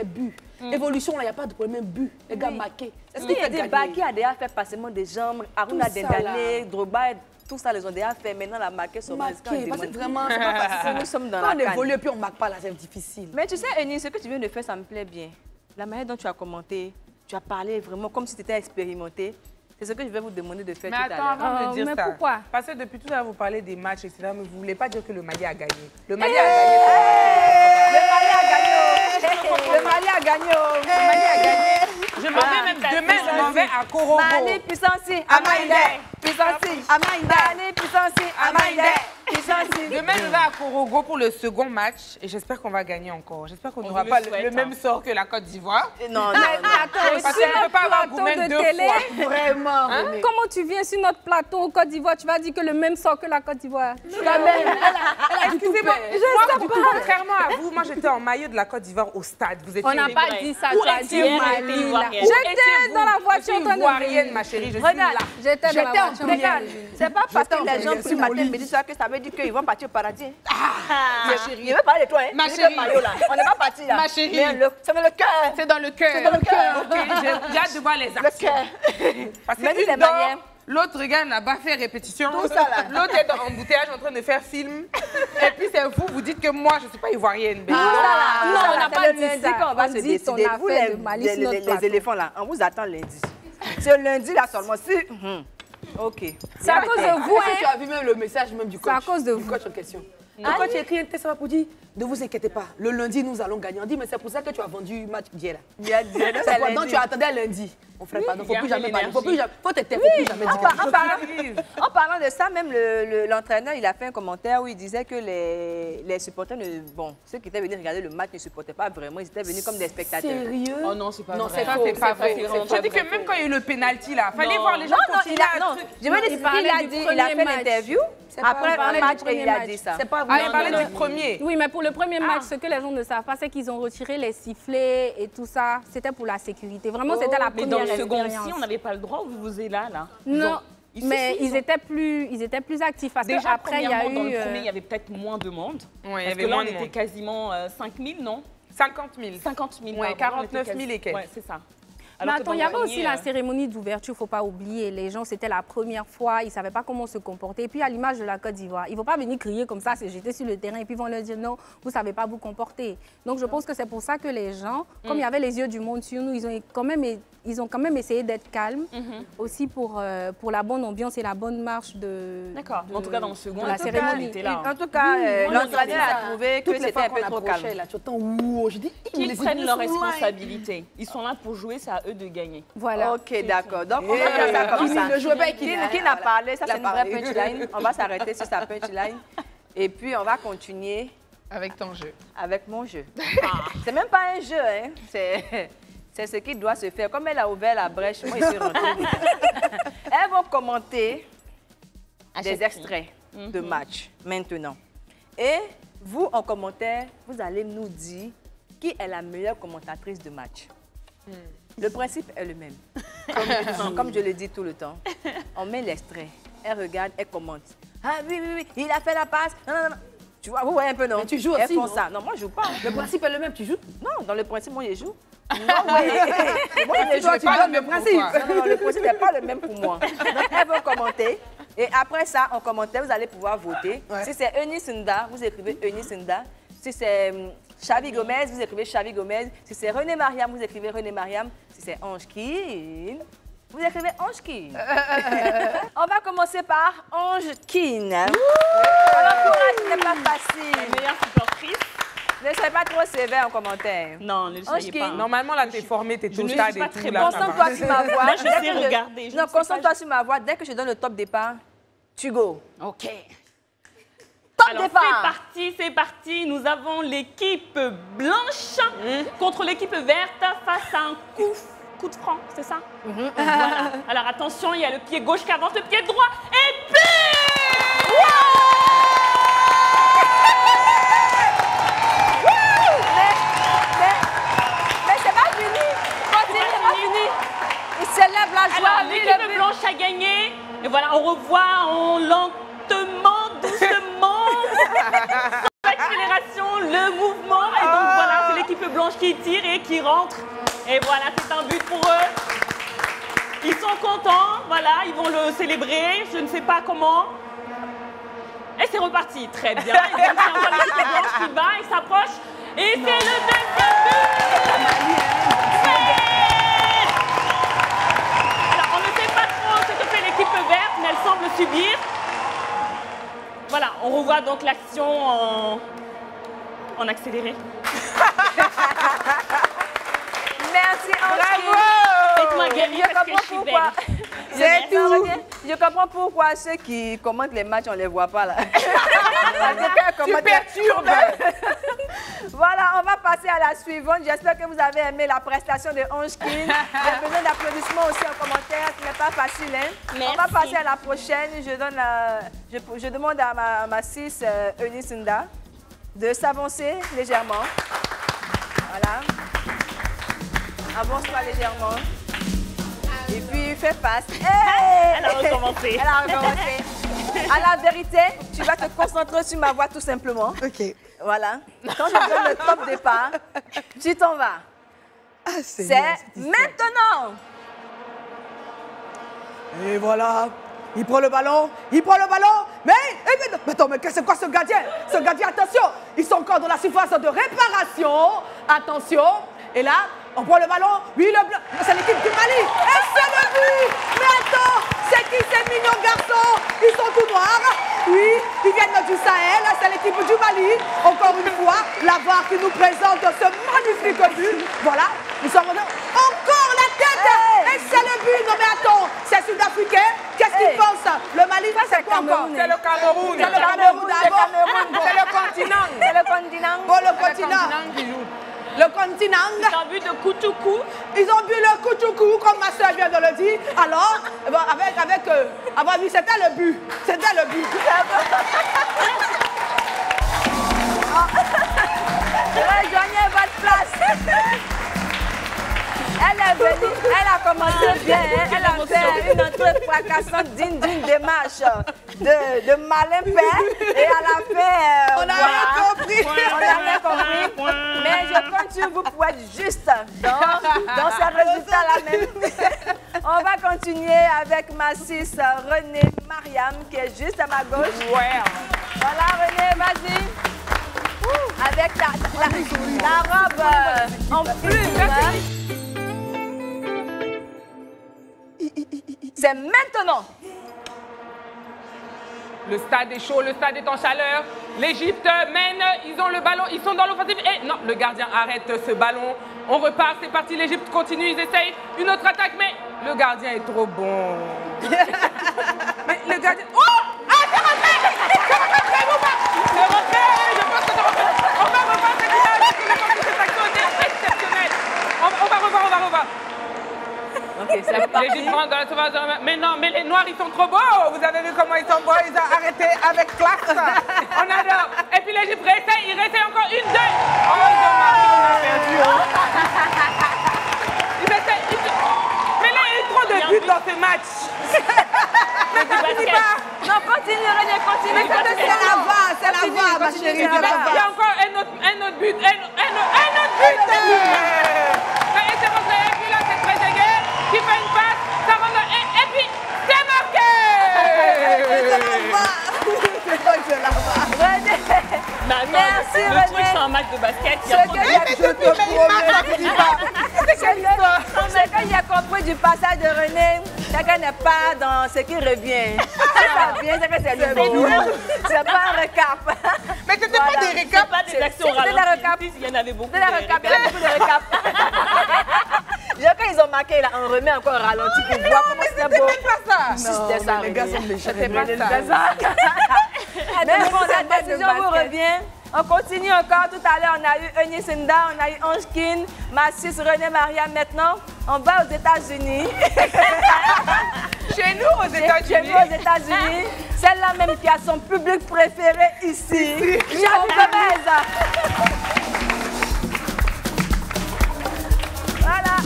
Évolution, là, il n'y a pas de problème, but. Les gars, marqués. Est-ce qu'il y a des Baki a déjà fait passement des jambes, Aruna Dendane, Drogba, tout ça, les ont déjà fait. Maintenant, la marqué sur parce que vraiment, c'est pas facile. Nous sommes dans quand la on évolue et puis on ne marque pas, là, c'est difficile. Mais tu sais, Eunice, ce que tu viens de faire, ça me plaît bien. La manière dont tu as commenté, tu as parlé vraiment comme si tu étais expérimenté. C'est ce que je vais vous demander de faire tout à l'heure. Mais attends, avant de dire ça, pourquoi? Parce que depuis tout à l'heure, vous parlez des matchs, etc., mais vous ne voulez pas dire que le Mali a gagné. Le Mali a gagné. Le Mali a gagné. Le Mali a gagné. Je m'en vais même demain, je m'en vais à Korogo. Mali, puissance, Amaïdé. Puissance, Amaïdé. Mali, puissance, Amaïdé. Puissance. Demain, je vais à Korogo pour le second match et j'espère qu'on va gagner encore. J'espère qu'on n'aura pas le même sort que la Côte d'Ivoire. Non, parce qu'on ne peut pas avoir Goumen deux fois. Vraiment. Comment tu viens sur notre plateau au Côte d'Ivoire, tu vas dire que le même sort que la Côte d'Ivoire? Excusez-moi, contrairement à vous, moi j'étais en maillot de la Côte d'Ivoire au stade. Vous étiez On n'a pas dit ça, tu as dit Mali. J'étais dans la voiture en train de ivoirienne, ma chérie, je suis là. J'étais dans la voiture. Regarde, c'est pas parce que les gens prient matin, midi, soir que ça veut dire qu'ils vont partir au paradis. Ma chérie. Je veux parler de toi, hein. Ma chérie. On n'est pas parti là. Ma chérie. C'est dans le cœur. C'est dans le cœur. C'est dans le cœur. Ok, j'ai hâte de voir les actions. Parce que une dort, l'autre regarde là-bas faire répétition. L'autre est en embouteillage en train de faire film. Et puis c'est vous dites que moi je ne suis pas ivoirienne. Non, on n'a pas dit ça. On va se dit ton décider. Vous les éléphants là, on vous attend lundi. C'est lundi là seulement. Ok. C'est à cause de vous, hein. Tu as vu même le message même du coach. C'est à cause de vous. Du coach en question. Le coach a écrit un texte pour dire, ne vous inquiétez pas, le lundi nous allons gagner. On dit, mais c'est pour ça que tu as vendu le match d'hier là. C'est quoi? Donc tu attendais lundi. On ferait pas, il ne faut plus jamais parler. Faut te taire, faut plus jamais dire. En parlant de ça, même l'entraîneur, il a fait un commentaire où il disait que les supporters, ceux qui étaient venus regarder le match ne supportaient pas vraiment, ils étaient venus comme des spectateurs. Sérieux? Oh non, c'est pas vrai. Non, c'est pas vrai. Je dis que même quand il y a eu le penalty là, fallait voir les gens continuer à... Je veux dire, il a fait l'interview. Après un match, il a dit ça. C'est pas vrai. Il parlait du premier. Oui, mais pour le premier match, ce que les gens ne savent pas, c'est qu'ils ont retiré les sifflets et tout ça. C'était pour la sécurité. Vraiment, c'était la première expérience. Mais dans le second, on n'avait pas le droit ou vous êtes là? Non. Mais ils étaient plus actifs parce qu'après, il y a eu... Dans le premier, il y avait peut-être moins de monde. Oui, parce que là, on était quasiment 5 000, non? 50 000. 50 000, oui, 49 000 et quelques. Oui, c'est ça. Mais attends, il y avait aussi la cérémonie d'ouverture, il ne faut pas oublier. Les gens, c'était la première fois, ils ne savaient pas comment se comporter. Et puis, à l'image de la Côte d'Ivoire, ils ne vont pas venir crier comme ça, se jeter sur le terrain et puis ils vont leur dire non, vous ne savez pas vous comporter. Donc, je pense que c'est pour ça que les gens, comme il y avait les yeux du monde sur nous, ils ont quand même essayé d'être calmes, aussi pour la bonne ambiance et la bonne marche de... D'accord. En tout cas, dans le second, la cérémonie. En tout cas, l'entraîneur a trouvé que c'était un peu trop calme. Qu'ils prennent leurs responsabilités. Ils sont là pour jouer, c'est à eux de gagner. Voilà. Ok, d'accord. Donc, on va faire ça comme ça. Ne jouez pas avec qui n'a parlé, ça c'est une vraie punchline. On va s'arrêter sur sa punchline. Et puis, on va continuer. Avec ton jeu. Avec mon jeu. C'est même pas un jeu, hein. C'est ce qui doit se faire. Comme elle a ouvert la brèche, moi, je suis rentrée. Elles vont commenter des extraits de match maintenant. Et vous, en commentaire, vous allez nous dire qui est la meilleure commentatrice de match. Le principe est le même. Comme je le dis tout le temps, on met l'extrait, elle regarde, elle commente. Ah oui, il a fait la passe. Non. Tu vois, vous voyez un peu, non? Mais tu joues aussi, elles font ça. Non, moi, je joue pas. Le principe est le même, tu joues? Non, dans le principe, moi, je joue. Non, moi, je joue pas le même principe. Non, le principe n'est pas le même pour moi. Donc, elles vont commenter. Et après ça, en commentaire, vous allez pouvoir voter. Si c'est Eunice Nda, vous écrivez Eunice Nda. Si c'est Xavi Gomez, vous écrivez Xavi Gomez. Si c'est René Mariam, vous écrivez René Mariam. Si c'est Ange Keane, vous écrivez Ange Keane. On va commencer par Ange Keane. L'encourage n'est pas facile. La meilleure supportrice. Ne soyez pas trop sévère en commentaire. Non, ne le soyez pas. Normalement, là, t'es formée, t'es au stade et tout. Concentre-toi sur ma voix. Là, je sais regarder. Non, concentre-toi sur ma voix. Dès que je donne le top départ, tu go. OK. Top départ. C'est parti. Nous avons l'équipe blanche contre l'équipe verte face à un coup de franc, c'est ça? Voilà. Alors attention, il y a le pied gauche qui avance, le pied droit, et puis... Mais c'est pas fini. Continue, c'est pas fini. Il s'élève la joie. Alors, l'équipe blanche a gagné. Et voilà, on revoit lentement, doucement, sans accélération, le mouvement. Et donc voilà, c'est l'équipe blanche qui tire et qui rentre. Et voilà, c'est un but pour eux. Ils sont contents, voilà, ils vont le célébrer, je ne sais pas comment. Et c'est reparti, très bien. Et donc, c'est encore l'équipe blanche qui bat, il s'approche. Et c'est le deuxième but. Alors, on ne sait pas trop ce que fait l'équipe verte, mais elle semble subir. Voilà, on revoit donc l'action en accéléré. Merci, Ange. Bravo! ma guerrier parce que je suis belle. C'est tout. Je comprends pourquoi ceux qui commentent les matchs, on ne les voit pas là. Tu perturbes. Voilà, on va passer à la suivante. J'espère que vous avez aimé la prestation de Onchkin. J'ai besoin d'applaudissements aussi en commentaire. Ce n'est pas facile. Hein? On va passer à la prochaine. Je demande à ma sis Eunice Nda de s'avancer légèrement. Voilà. Avance-toi légèrement. Et puis, fais face. Hey! Elle a recommencé. Elle a recommencé. À la vérité, tu vas te concentrer sur ma voix tout simplement. OK. Voilà. Quand je donne le top départ, tu t'en vas. Ah, c'est maintenant. Et voilà. Il prend le ballon. Mais attends, mais c'est quoi ce gardien? Ce gardien, attention. Ils sont encore dans la surface de réparation. Attention. Et là, on prend le ballon. Oui, le blanc. C'est l'équipe du Mali. Et c'est le but. Mais attends, c'est qui ces mignons garçons? Ils sont tout noirs. Oui, ils viennent du Sahel. C'est l'équipe du Mali. Encore une fois, la VAR qui nous présente ce magnifique but. Voilà, nous sommes encore la tête. Et c'est le but. Non mais attends, c'est sud-africain. Qu'est-ce qu'ils pensent? Le Mali, c'est quoi encore? C'est le Cameroun. C'est le Cameroun d'abord. C'est le continent. C'est le continent. Bon, le continent. qui joue. Le continent. Ils ont bu de Kouchoukou. Ils ont bu le Kouchoukou, comme ma soeur vient de le dire. Alors, oui, c'était le but. C'était le but. Rejoignez votre place. Elle est venue, elle a commencé bien, elle a fait une entrée fracassante digne d'une démarche de malin père et à la fin, on n'a rien compris. On n'a rien compris, mais je compte sur vous pour être juste dans ces résultats-là même. On va continuer avec ma sis Renée Mariam qui est juste à ma gauche. Ouais. Voilà Renée, vas-y. Avec la robe en plume. C'est maintenant. Le stade est chaud, le stade est en chaleur. L'Égypte mène, ils ont le ballon, ils sont dans l'offensive. Et non, le gardien arrête ce ballon. On repart, c'est parti, l'Égypte continue, ils essayent une autre attaque, mais le gardien est trop bon. Mais le gardien... Oh! Ah, c'est rentré! C'est rentré, ou pas? C'est rentré, je pense que c'est rentré. On va revoir cette image, cette action était exceptionnelle. On va revoir. Ok, c'est parti. L'Égypte rentre dans la sauvage. Mais non, mais les Noirs, ils sont trop beaux. Vous avez vu comment ils sont beaux? Ils ont arrêté avec classe. On adore. Et puis l'Égypte réessaye, il réessaye encore une, deux. Oh, ils ont marqué, on a perdu. Ils essaient. Mais là, il y a eu trop de buts dans ce match. Non, continue, René, continue. Mais c'est la VAR, ma chérie. Il y a encore un autre but. Un autre but. Et c'est rentré. Et puis là, c'est Trezeguet qui fait une passe. Ça rentre. Et puis, c'est marqué. C'est pas que c'est la VAR. René. Merci, Le René. truc, c'est un match de basket. Ce que j'ai compris du passage de René, c'est qu'elle n'est pas dans ce qui revient. C'est pas bien, c'est que c'est le bon. C'est pas un recap. Mais c'était pas des recaps. Pas des actions ralenties. Il y en avait beaucoup. C'est la recap, il y a beaucoup de recap. Quand ils ont marqué, là, on remet encore ralenti pour voir comment c'était beau. C'était pas ça. Si c'était ça, les gars sont méchants. C'était pas ça. Mais bon, cette décision vous revient. On continue encore. Tout à l'heure, on a eu Eunice Nda, on a eu Onchkin, ma sis Renée Maria. Maintenant, on va aux États-Unis. Chez nous, aux États-Unis. Chez nous, aux États-Unis. Celle-là même qui a son public préféré ici. Javi Gomez. Voilà.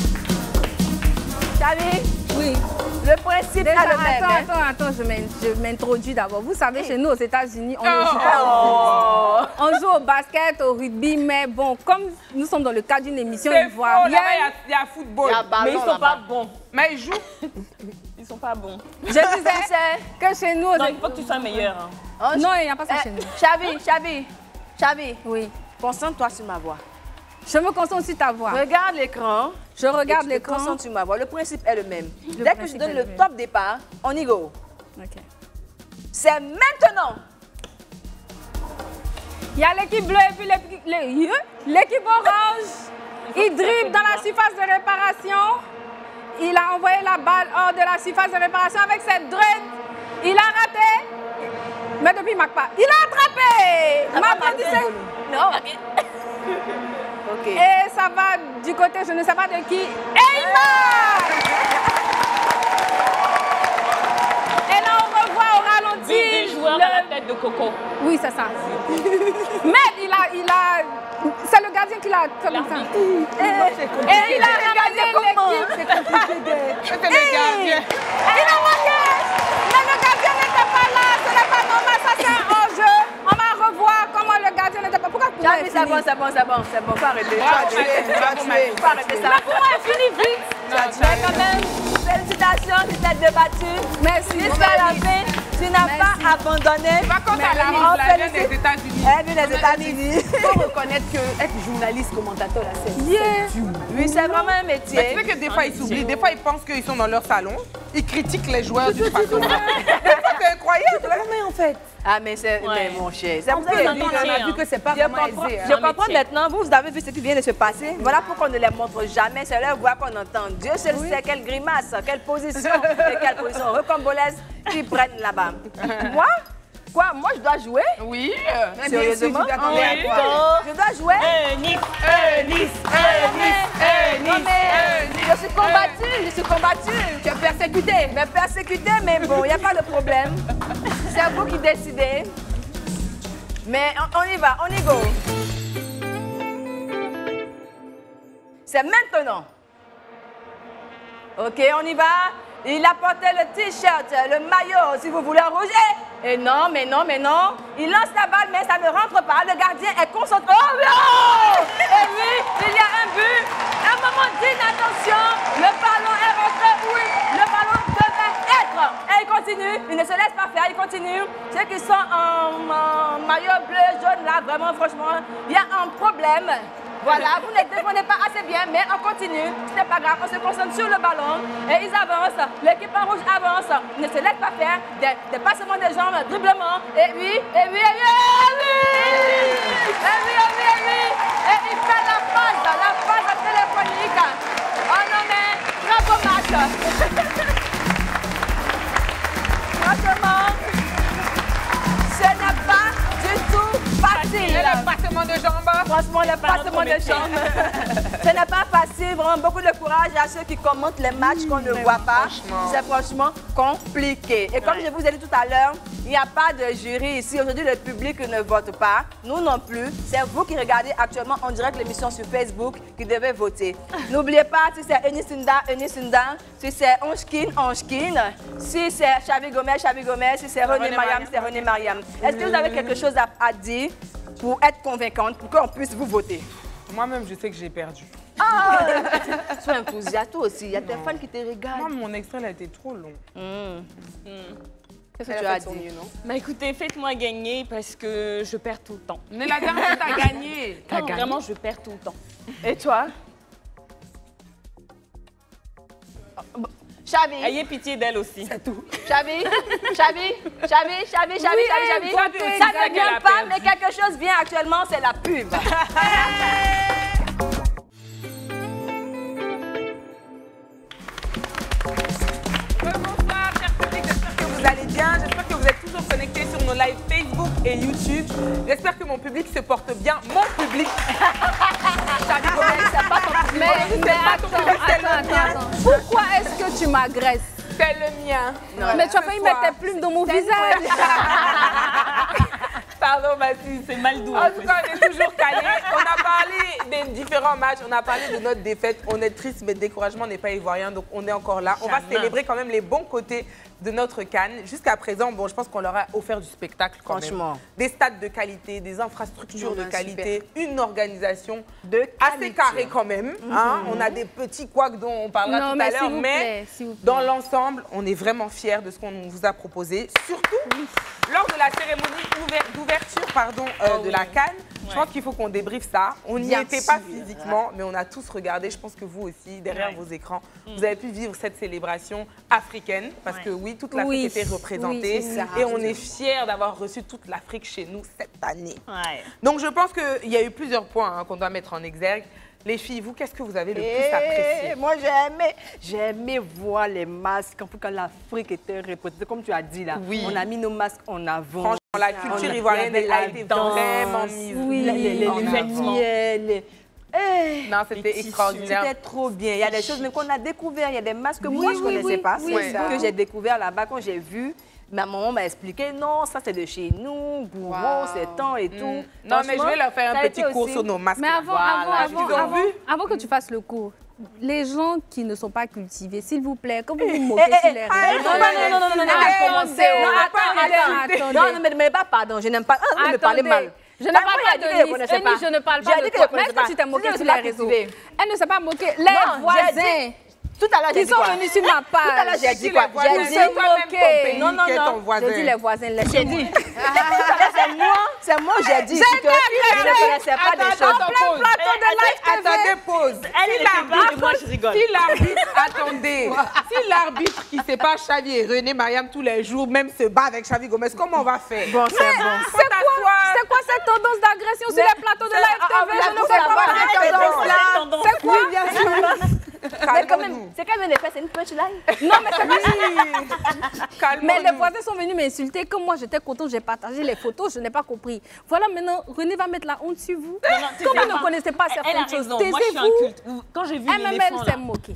Javi? Oui. Le principe est le même. Attends, je m'introduis d'abord. Vous savez, chez nous, aux États-Unis, on Oh. ne joue pas au foot. On joue au basket, au rugby, mais bon, comme nous sommes dans le cadre d'une émission C'est faux, ivoirienne, là-bas, il y a football. Mais ils sont pas bons. Mais ils jouent. Ils sont pas bons. je disais que chez nous... Non, il faut que tu sois meilleur. Hein. Non, il n'y a pas ça chez nous. Chavi, Oui. concentre-toi sur ma voix. Je me concentre sur ta voix. Regarde l'écran. Je regarde et tu te l'écran. concentres sur ma voix. Le principe est le même. Le Dès que je principe donne est le le même. top départ, on y go. Ok. C'est maintenant. Il y a l'équipe bleue et puis l'équipe orange. Ils dribblent dans la surface de réparation. il a envoyé la balle hors de la surface de réparation avec cette drette. Il a raté. Mais depuis, il ne marque pas. Il a attrapé. M'applaudissez. Non, ok. Et ça va du côté, je ne sais pas de qui. Et il marque. Et là, on revoit au ralenti. Des joueurs à la tête de Coco. Oui, c'est ça. Mais il a... C'est le gardien qui l'a fait comme ça. Et il a ramassé l'équipe. C'est compliqué. C'était le gardien. Il a manqué. Mais le gardien n'était pas là. Ce n'est pas normal. Ça, c'est un hors-jeu. On va revoir comment le gardien n'était pas. Pourquoi J'avais dit, c'est bon. Faut arrêter. Faut arrêter ça. La cour est finie vite. Mais quand même, félicitations, tu t'es débattu. Merci. Jusqu'à la fin, tu n'as pas abandonné. Par contre, elle vient des États-Unis. Elle vient des États-Unis. Il faut reconnaître qu'être journaliste, commentateur, là, c'est dur. Oui, c'est vraiment un métier. Mais tu sais que des fois, ils s'oublient. Des fois, ils pensent qu'ils sont dans leur salon. Ils critiquent les joueurs d'une façon. C'est incroyable. Mais en fait. Ah, mais c'est mon cher. C'est On a vu que c'est pas vraiment aisé. Je comprends maintenant. Vous avez vu ce qui vient de se passer. Voilà pourquoi on ne les montre jamais. C'est leur voix qu'on entend. Dieu seul sait quelle grimace, quelle position et quelle position recambolaise qu'ils prennent là-bas. Moi? Quoi? Moi, je dois jouer? Oui. Sérieusement? Oui. Je dois jouer? Non, mais je suis combattue. Tu es persécutée. Mais persécutée, mais bon, il n'y a pas de problème. C'est vous qui décidez. Mais on y va, on y go. C'est maintenant. Ok, on y va. Il a porté le t-shirt, le maillot, si vous voulez en rouge. Et non, mais non. Il lance la balle, mais ça ne rentre pas. Le gardien est concentré. Oh non! Et oui, il y a un but. Un moment d'inattention. Le ballon est rentré. Oui, le ballon devait être. Et il continue. Il ne se laisse pas faire. Il continue. Ceux qui sont en maillot bleu, jaune, là, vraiment, franchement, il y a un problème. Voilà, vous ne défendez pas assez bien, mais on continue. Ce n'est pas grave, on se concentre sur le ballon et ils avancent. L'équipe en rouge avance, ne se laisse pas faire des passements de jambes, dribblement. Et oui. Et il fait la phase téléphonique. Oh non, mais bravo match. Franchement, ce n'est pas du tout facile. Et le passement de jambes. Franchement, le passement de jambes. Ce n'est pas facile. Vraiment, beaucoup de courage à ceux qui commentent les matchs qu'on ne voit pas. C'est franchement compliqué. Et comme je vous ai dit tout à l'heure, il n'y a pas de jury ici. Aujourd'hui, le public ne vote pas. Nous non plus. C'est vous qui regardez actuellement en direct l'émission sur Facebook qui devez voter. N'oubliez pas, si c'est Enisinda. Si c'est Onchkin. Si c'est Chavi Gomez. Si c'est René Mariam. Est-ce que vous avez quelque chose à dire pour être convaincante, pour qu'on puisse vous voter? Moi-même, je sais que j'ai perdu. Ah! Sois enthousiaste, toi aussi. Il y a des fans qui te regardent. Moi, mon extrait a été trop long. Qu'est-ce que tu as dit? Bah écoutez, faites-moi gagner parce que je perds tout le temps. Mais la dernière, t'as gagné. Non, vraiment, je perds tout le temps. Et toi? Chavi. Ayez pitié d'elle aussi. C'est tout. Chavi. Ça ne vient pas, mais quelque chose vient actuellement, c'est la pub. Bonsoir, chers publics, j'espère que vous allez bien. J'espère que vous êtes toujours connectés sur nos lives Facebook et YouTube. J'espère que mon public se porte bien. Mon public. Mais attends. Pourquoi est-ce que tu m'agresses? C'est le mien. Non, mais tu as failli mettre tes plumes dans mon visage. Pardon, Mathilde. C'est mal doux. En tout cas, on est toujours calés. On a parlé des différents matchs. On a parlé de notre défaite. On est triste, mais le découragement n'est pas ivoirien. Donc, on est encore là. On va célébrer quand même les bons côtés de notre CAN. Jusqu'à présent, bon, je pense qu'on leur a offert du spectacle quand Franchement. même. Des stades de qualité, des infrastructures de qualité, une organisation qualité. assez carrée quand même. Hein. On a des petits couacs dont on parlera tout à l'heure, mais dans l'ensemble, on est vraiment fiers de ce qu'on vous a proposé. Surtout lors de la cérémonie d'ouverture de la CAN. Je pense qu'il faut qu'on débriefe ça. On n'y était pas physiquement, mais on a tous regardé. Je pense que vous aussi, derrière vos écrans, vous avez pu vivre cette célébration africaine. Parce que oui, toute l'Afrique était représentée. Et on est fiers d'avoir reçu toute l'Afrique chez nous cette année. Donc je pense qu'il y a eu plusieurs points qu'on doit mettre en exergue. Les filles, vous, qu'est-ce que vous avez le plus apprécié? Moi, j'ai aimé voir les masques, en tout cas l'Afrique était représentée, comme tu as dit là. Oui. On a mis nos masques en avant. Franchement, la culture ivoirienne a été vraiment mise. Oui, les vêtements, non, c'était extraordinaire. C'était trop bien. Il y a des choses qu'on a découvertes. Il y a des masques que moi, je ne connaissais pas. Que j'ai découvert là-bas quand j'ai vu. Ma maman m'a expliqué, non, ça c'est de chez nous, Gouro, c'est temps et tout. Non, mais je vais leur faire un petit cours sur nos masques. Mais avant que tu fasses le cours, les gens qui ne sont pas cultivés, s'il vous plaît, quand vous vous moquez sur les réseaux... Non, mais pas pardon, je n'aime pas... Ne me parlez mal. Je ne parle pas de Nice. Je ne parle pas de toi. Mais est-ce que tu t'es moquée sur les réseaux? Elle ne s'est pas moquée. Les voisins... Tout à l'heure, j'ai dit quoi? Ils sont venus sur ma page. Tout à l'heure, j'ai dit quoi? J'ai dit moqué. Non. J'ai dit les voisins. J'ai dit. C'est moi, j'ai dit que je ne connaissais pas des choses. En plein plateau de live TV. Attendez, pause. Moi, je rigole. Si l'arbitre, attendez, si l'arbitre qui ne sait pas Xavi et René Mariam tous les jours, même se bat avec Xavi Gomez, comment on va faire? Bon, c'est bon. C'est quoi cette tendance d'agression sur les plateaux de live TV? Je ne sais pas cette tendance-là. C'est quoi? Mais quand même, c'est quand même des faits, c'est une punchline. Non, mais c'est pas mais les voisins sont venus m'insulter. Comme moi, j'étais contente, j'ai partagé les photos, je n'ai pas compris. Voilà, maintenant, René va mettre la honte sur vous. Comme vous ne connaissez pas certaines choses, moi, je suis un culte. Quand j'ai vu l'éléphant,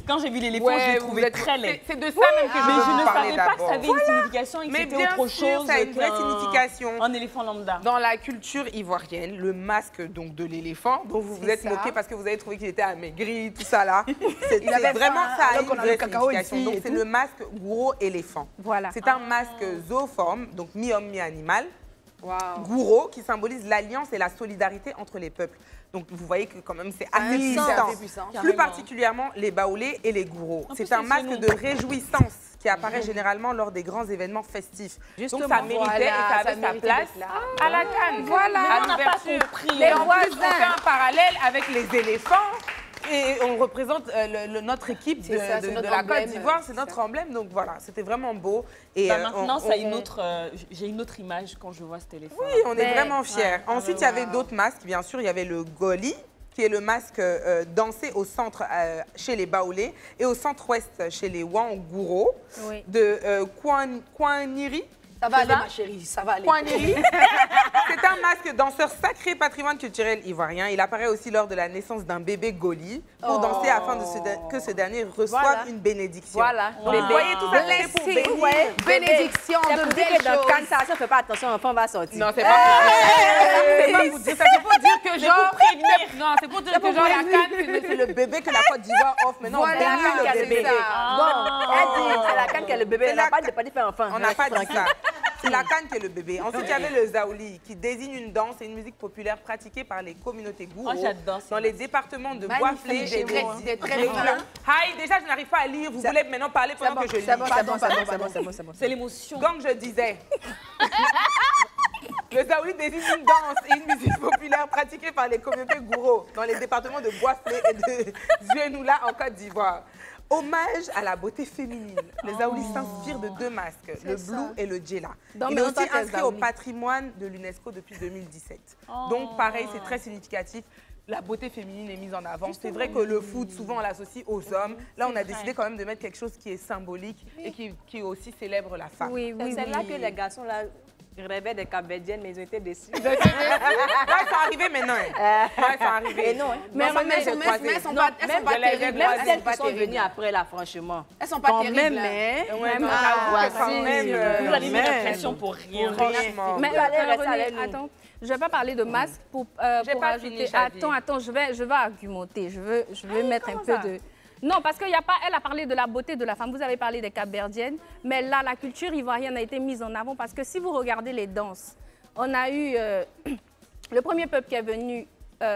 quand j'ai vu l'éléphant, je l'ai trouvé très laid. C'est de ça même que je veux vous parler d'abord. Mais je ne savais pas que ça avait une signification et que c'était autre chose. Ça a une vraie signification. Un éléphant lambda. Dans la culture ivoirienne, le masque donc de l'éléphant, dont vous vous êtes moqué parce que vous avez trouvé qu'il était amaigri, tout ça là. C'est vraiment ça a une vraie signification. Donc c'est le masque Gouro éléphant. Voilà. C'est un masque zooforme, donc mi-homme, mi-animal. Gouro, qui symbolise l'alliance et la solidarité entre les peuples. Donc vous voyez que quand même c'est assez puissant. Plus particulièrement les baoulés et les Gouro. C'est un masque de réjouissance qui apparaît généralement lors des grands événements festifs. Donc ça méritait et ça avait sa place à la Cannes. Voilà. On n'a pas compris. Et en plus, on fait un parallèle avec les éléphants. Et on représente notre équipe de la Côte d'Ivoire, c'est notre emblème. Donc voilà, c'était vraiment beau. Et maintenant, j'ai une autre image quand je vois cet éléphant. Oui, on est vraiment fiers. Ensuite, il y avait d'autres masques. Bien sûr, il y avait le Goli, qui est le masque dansé au centre chez les Baoulés et au centre-ouest chez les Ouan-Gouro, de Kouaniri. Ça va aller, ma chérie, ça va aller. C'est un masque danseur sacré patrimoine culturel ivoirien. Il apparaît aussi lors de la naissance d'un bébé Goli pour danser afin que ce dernier reçoive une bénédiction. Voilà. Donc, vous voyez, tout ça, c'est pour bénir. Bénédiction de belles choses. Quand ça ne fait pas attention, l'enfant va sortir. Non, c'est pas pour dire ça. C'est pour dire que genre... Non, c'est pour dire que genre la canne, c'est le bébé que la Côte d'Ivoire offre. Maintenant, on bénit le bébé. Bon, elle dit, c'est la canne qui est le bébé. Elle n'a pas dit faire enfant. On n'a pas dit ça. C'est la canne qui est le bébé. Ensuite, il y avait le zaouli, qui désigne une danse et une musique populaire pratiquée par les communautés Gouro dans les départements de Bois-Flé et de Trèfle. Hi, déjà, je n'arrive pas à lire. Vous voulez maintenant parler pendant que je lis. C'est bon. C'est l'émotion. Comme je disais, le zaouli désigne une danse et une musique populaire pratiquée par les communautés Gouro dans les départements de Bois-Flé et de Zuenoula en Côte d'Ivoire. Hommage à la beauté féminine. Les Zaoulis s'inspirent de deux masques, le blue et le djella. Il est aussi inscrit au patrimoine de l'UNESCO depuis 2017. Donc pareil, c'est très significatif. La beauté féminine est mise en avant. C'est vrai que le foot, souvent, on l'associe aux hommes. Là, on a décidé quand même de mettre quelque chose qui est symbolique et qui aussi célèbre la femme. C'est là que les garçons là rêvaient des Cap-Verdiennes, mais ils ont été déçus. Ouais, ça arrivé maintenant. Ouais, ça arrivé. Mais elles sont pas terribles. Même celles qui sont venues après, là, franchement. Elles sont pas terribles. Vous allez mettre la pression pour rien. Mais attends, je ne vais pas parler de masque pour ajouter. Attends, je vais argumenter. Je veux mettre un peu de... Non, parce qu'elle a parlé de la beauté de la femme. Vous avez parlé des Cap-Verdiennes. Mais là, la culture ivoirienne a été mise en avant parce que si vous regardez les danses, on a eu le premier peuple qui est venu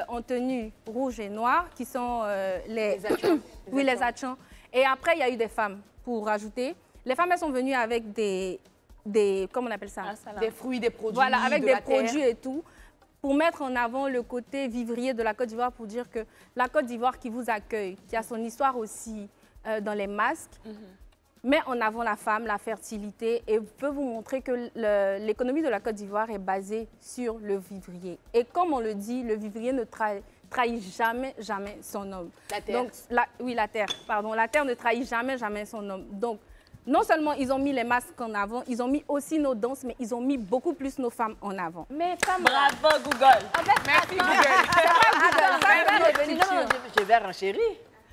en tenue rouge et noire, qui sont les Atchans. Oui, les Atchans. Et après, il y a eu des femmes, pour rajouter. Les femmes, elles sont venues avec des comment on appelle ça? Des fruits, des produits. Voilà, avec des produits et tout, pour mettre en avant le côté vivrier de la Côte d'Ivoire, pour dire que la Côte d'Ivoire qui vous accueille, qui a son histoire aussi dans les masques, met en avant la femme, la fertilité, et peut vous montrer que l'économie de la Côte d'Ivoire est basée sur le vivrier. Et comme on le dit, le vivrier ne trahit jamais son homme. La terre. Donc, oui, la terre, pardon. La terre ne trahit jamais son homme. Donc, non seulement ils ont mis les masques en avant, ils ont mis aussi nos danses, mais ils ont mis beaucoup plus nos femmes en avant. Mais femme, bravo Google. Merci Google. Je vais renchérir.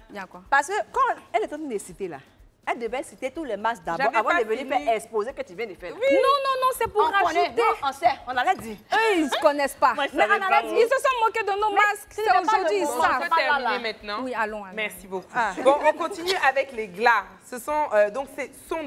Il y a quoi? Parce que quand elle est en train de citer là, elle devait citer tous les masques d'abord avant de venir faire exposer que tu viens de faire. Oui. Non, c'est pour rajouter. On sait, on l'avait dit. Eux, ils ne se connaissent pas. Moi, Mais ils se sont moqués de nos masques. C'est aujourd'hui, ils On savent. peut terminer maintenant. Oui, allons. Merci beaucoup. Bon, on continue avec les glas. Ce sont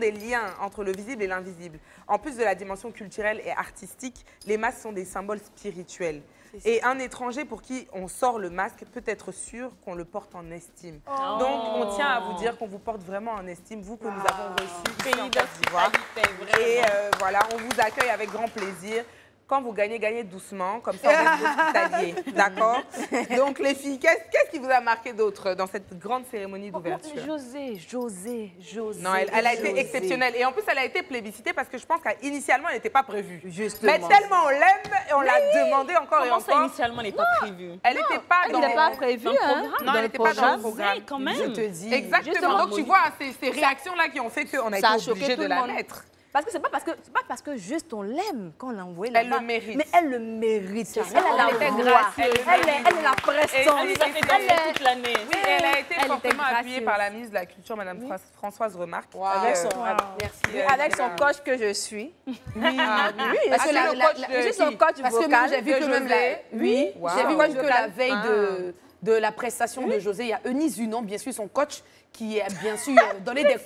des liens entre le visible et l'invisible. En plus de la dimension culturelle et artistique, les masques sont des symboles spirituels. Et un étranger pour qui on sort le masque peut être sûr qu'on le porte en estime. Oh. Donc, on tient à vous dire qu'on vous porte vraiment en estime, vous que nous avons reçu ici en Côte d'Ivoire. Et voilà, on vous accueille avec grand plaisir. Quand vous gagnez, gagnez doucement, comme ça on est hospitalier. D'accord? Donc les filles, qu'est-ce qui vous a marqué d'autre dans cette grande cérémonie d'ouverture? José. Non, elle a été exceptionnelle. Et en plus, elle a été plébiscitée parce que je pense qu'initialement, elle n'était pas prévue. Justement. Mais tellement on l'aime, on l'a demandé encore et Comment encore. ça, initialement, elle n'est pas prévue? Elle n'était pas dans le prévue, programme. Non, elle n'était pas dans le programme. Quand même. Je te dis. Exactement. Donc tu vois, ces réactions-là qui ont fait qu'on a été obligé de la mettre. Parce que c'est pas parce que juste on l'aime qu'on l'a envoyé Elle là-bas. le mérite. Mais elle le mérite. Elle Elle a était la voix. Elle est la prestance. Elle nous a fait danser toute l'année. Oui, elle a été fortement appuyée par la ministre de la Culture, Mme Françoise Remarque. Avec son coach que je suis. Oui, parce que je suis son coach vocal. J'ai vu que même j'ai vu que la veille de la prestation de José, il y a Eunice Zunon, bien sûr, son coach, qui a bien sûr donné des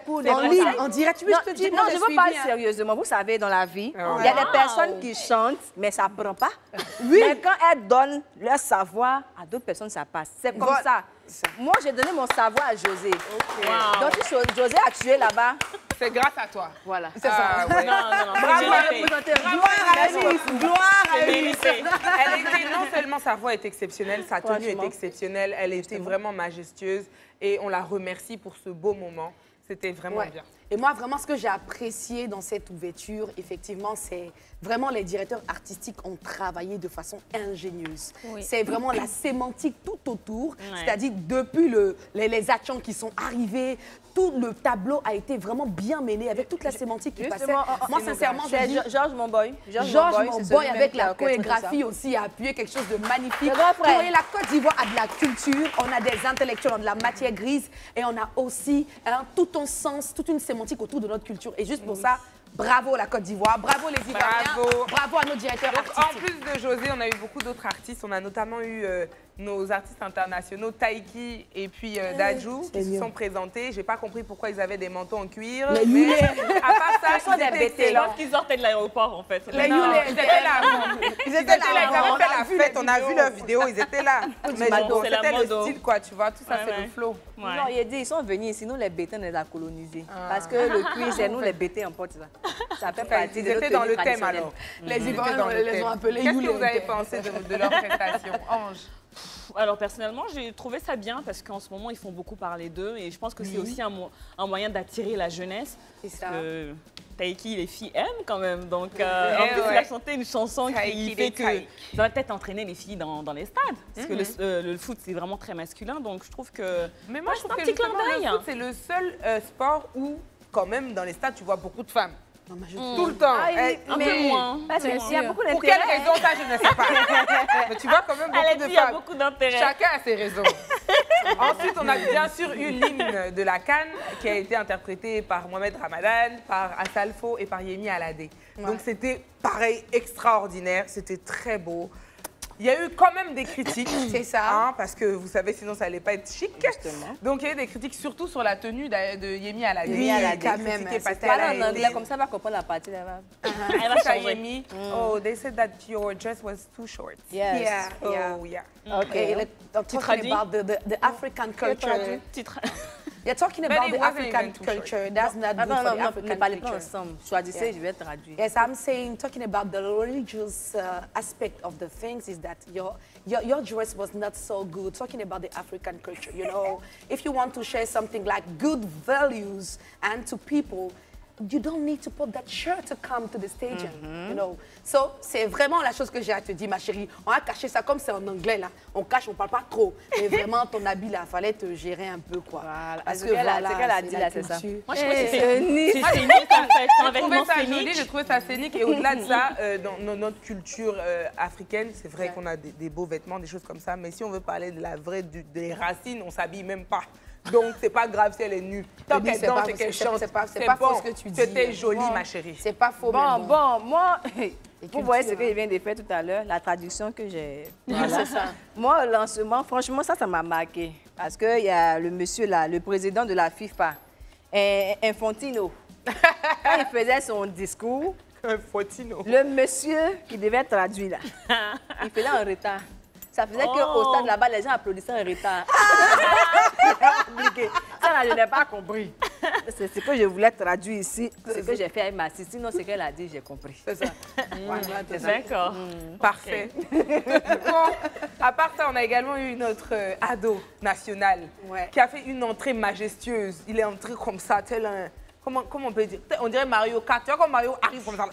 cours en ligne, en direct. Non, je ne veux pas sérieusement. Vous savez, dans la vie, il y a des personnes qui chantent, mais ça ne prend pas. Mais quand elles donnent leur savoir à d'autres personnes, ça passe. C'est comme ça. Moi, j'ai donné mon savoir à José. Donc, si José a tué là-bas, c'est grâce à toi. Voilà. C'est ça. Non. Bravo à représenter. Gloire à Eunice. Non seulement sa voix est exceptionnelle, sa tenue est exceptionnelle, elle était vraiment majestueuse et on la remercie pour ce beau moment. C'était vraiment bien. Et moi, vraiment, ce que j'ai apprécié dans cette ouverture, effectivement, c'est vraiment les directeurs artistiques ont travaillé de façon ingénieuse. Oui. C'est vraiment la sémantique tout autour, c'est-à-dire depuis les actions qui sont arrivés, tout le tableau a été vraiment bien mené avec toute la sémantique qui passait. Moi, sincèrement, je dis... Georges Monboy. Georges Monboy avec la chorégraphie aussi a appuyé quelque chose de magnifique. Et la Côte d'Ivoire a de la culture, on a des intellectuels, on a de la matière grise et on a aussi tout un sens, toute une sémantique autour de notre culture. Et juste pour ça, bravo la Côte d'Ivoire, bravo les Ivoiriens, bravo à nos directeurs artistiques. En plus de José, on a eu beaucoup d'autres artistes. On a notamment eu nos artistes internationaux, Taiki et puis Dajou, qui se sont présentés. J'ai pas compris pourquoi ils avaient des manteaux en cuir. Mais à part ça, ils sont des bêtés. Je pense qu'ils sortaient de l'aéroport, en fait. Les Youlés, ils étaient là. Ils étaient là, ils avaient fait la fête. On a vu leurs vidéos, ils étaient là. Mais bon, c'était le style, quoi, tu vois. Tout ça, c'est le flow. Non, il a dit, ils sont venus ici, nous les bêtés, on les a colonisés. Parce que le cuir, c'est nous les bêtés en porte ça. Ça fait partie de Ils étaient dans le thème, alors. Les Ivoiriens, les ont appelés Youlés. Qu'est-ce que vous avez pensé de leur prestation, Ange? Alors personnellement, j'ai trouvé ça bien parce qu'en ce moment, ils font beaucoup parler d'eux et je pense que c'est aussi un moyen d'attirer la jeunesse. C'est ça. Taiki, les filles aiment quand même. Donc, en plus, il a chanté une chanson qui fait que ça va peut-être entraîner les filles dans les stades. Parce que le foot, c'est vraiment très masculin. Donc, je trouve que... Mais moi, je trouve que le foot, c'est le seul sport où, quand même, dans les stades, tu vois beaucoup de femmes. Non, mais tout le temps. Un peu moins. Il y a beaucoup d'intérêt. Pour quelle raison, ça, je ne sais pas. Mais tu vois quand même beaucoup de femmes. Il y a beaucoup d'intérêt. Chacun a ses raisons. Ensuite, on a bien sûr eu l'hymne de la CAN qui a été interprété par Mohamed Ramadan, par Assalfo et par Yemi Alade. Donc c'était pareil, extraordinaire, c'était très beau. Il y a eu quand même des critiques, c'est ça, hein, parce que vous savez, sinon ça allait pas être chic. Justement. Donc il y a eu des critiques surtout sur la tenue de Yemi Alade. Oui, quand même. Parle en anglais, comme ça, va comprendre la partie là-bas. Elle va changer. Yemi, oh, they said that your dress was too short. Yes. Oh, yeah. Okay, talking about the African culture. You're talking about the African culture. That's not good for the African culture. Yes, I'm saying, talking about the religious aspect of the things is that your dress was not so good. Talking about the African culture, you know, if you want to share something like good values and to people, you don't need to put that shirt to come to the stadium, you know. So, c'est vraiment la chose que j'ai à te dire, ma chérie. On a caché ça comme c'est en anglais, là. On cache, on parle pas trop. Mais vraiment, ton habit, là, fallait te gérer un peu, quoi. Voilà. Parce que voilà, voilà, c'est qu'elle a dit, là, c'est ça. Moi, je trouve que c'est scénique, en fait. C'est un vêtement scénique. J'ai trouvé ça scénique. Et au-delà de ça, dans notre culture africaine, c'est vrai qu'on a des beaux vêtements, des choses comme ça. Mais si on veut parler de la vraie, des racines, on s'habille même pas. Donc, c'est pas grave si elle est nue. Tant qu'elle danse et qu'elle chante, c'est pas faux ce que tu dis. C'était joli, ma chérie. C'est pas faux, bon, moi, vous voyez ce que je viens de faire tout à l'heure, la traduction que j'ai. Voilà. C'est ça. Moi, lancement, franchement, ça m'a marqué. Parce qu'il y a le monsieur là, le président de la FIFA, Infantino. Quand il faisait son discours, le monsieur qui devait traduire là, il faisait en retard. Ça faisait qu'au stade là-bas, les gens applaudissaient en retard. Ça, là, je n'ai pas compris. C'est ce que je voulais traduire ici, ce que j'ai fait avec ma siste. Sinon, ce qu'elle a dit, j'ai compris. C'est ça. D'accord. Parfait. Bon, à part ça, on a également eu notre ado national qui a fait une entrée majestueuse. Il est entré comme ça, tel un... Comment on peut dire? On dirait Mario Kart. Tu vois quand Mario arrive comme ça.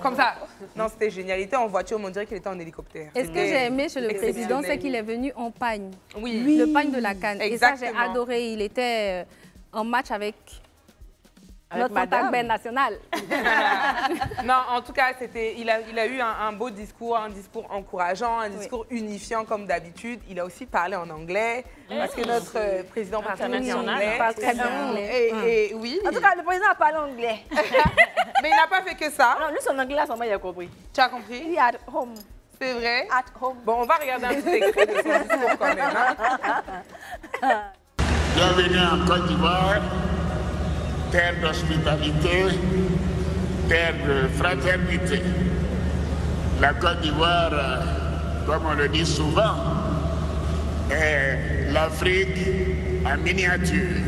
Comme ça. Non, c'était génial. Il était en voiture, mais on dirait qu'il était en hélicoptère. Et ce que j'ai aimé chez le président, c'est qu'il est venu en pagne. Oui. Le pagne de la CAN. Et ça, j'ai Exactement. adoré. Il était en match avec notre contact Ben national. Non, en tout cas, il a eu un beau discours, un discours encourageant, un discours unifiant comme d'habitude. Il a aussi parlé en anglais, parce que notre président parle très bien anglais. parle très bien anglais. Et oui. En tout cas, le président a parlé anglais. Mais il n'a pas fait que ça. Non, lui, son anglais, là, il a compris. Tu as compris? Il est at home. C'est vrai? At home. Bon, on va regarder un petit extrait de son discours quand même. Hein? Bienvenue en Côte d'Ivoire, terre d'hospitalité, terre de fraternité. La Côte d'Ivoire, comme on le dit souvent, est l'Afrique en miniature.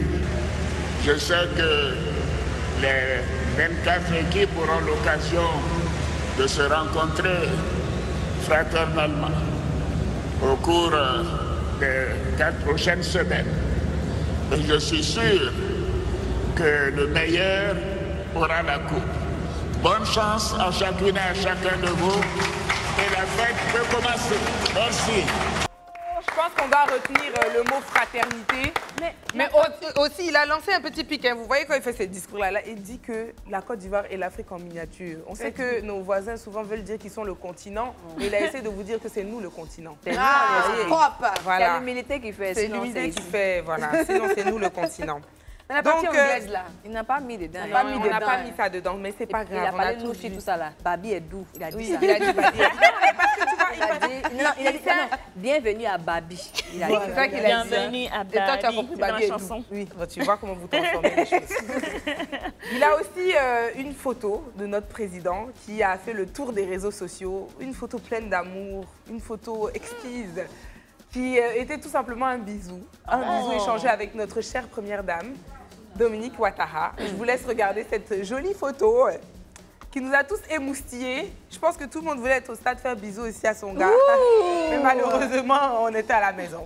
Je sais que les 24 équipes auront l'occasion de se rencontrer fraternellement au cours des 4 prochaines semaines. Et je suis sûr que le meilleur aura la coupe. Bonne chance à chacune et à chacun de vous. Et la fête peut commencer. Merci. Je pense qu'on doit retenir le mot fraternité. Mais aussi, il a lancé un petit pic. Hein. Vous voyez quand il fait ce discours-là, il dit que la Côte d'Ivoire est l'Afrique en miniature. On sait que nos voisins souvent veulent dire qu'ils sont le continent. Mais il a essayé de vous dire que c'est nous le continent. Voilà. C'est l'humilité qui fait. C'est l'humilité qui fait, voilà. Sinon, c'est nous le continent. La partie anglaise, là, il n'a pas mis dedans. On n'a pas mis ça dedans, mais c'est pas grave. Il a parlé de nous tout ça là. Babi est doux. Il a dit ça. Il a dit Babi est doux. Parce que tu vois, il a dit ça. Bienvenue à Babi. C'est ça qu'il a dit. Bienvenue à Babi. Et toi, tu as compris Babi est doux. Oui, tu vois comment vous transformez les choses. Il a aussi une photo de notre président qui a fait le tour des réseaux sociaux. Une photo pleine d'amour, une photo exquise, qui était tout simplement un bisou. Un bisou échangé avec notre chère première dame, Dominique Ouattara. Je vous laisse regarder cette jolie photo qui nous a tous émoustillés. Je pense que tout le monde voulait être au stade faire bisou aussi à son gars. Mais malheureusement, on était à la maison.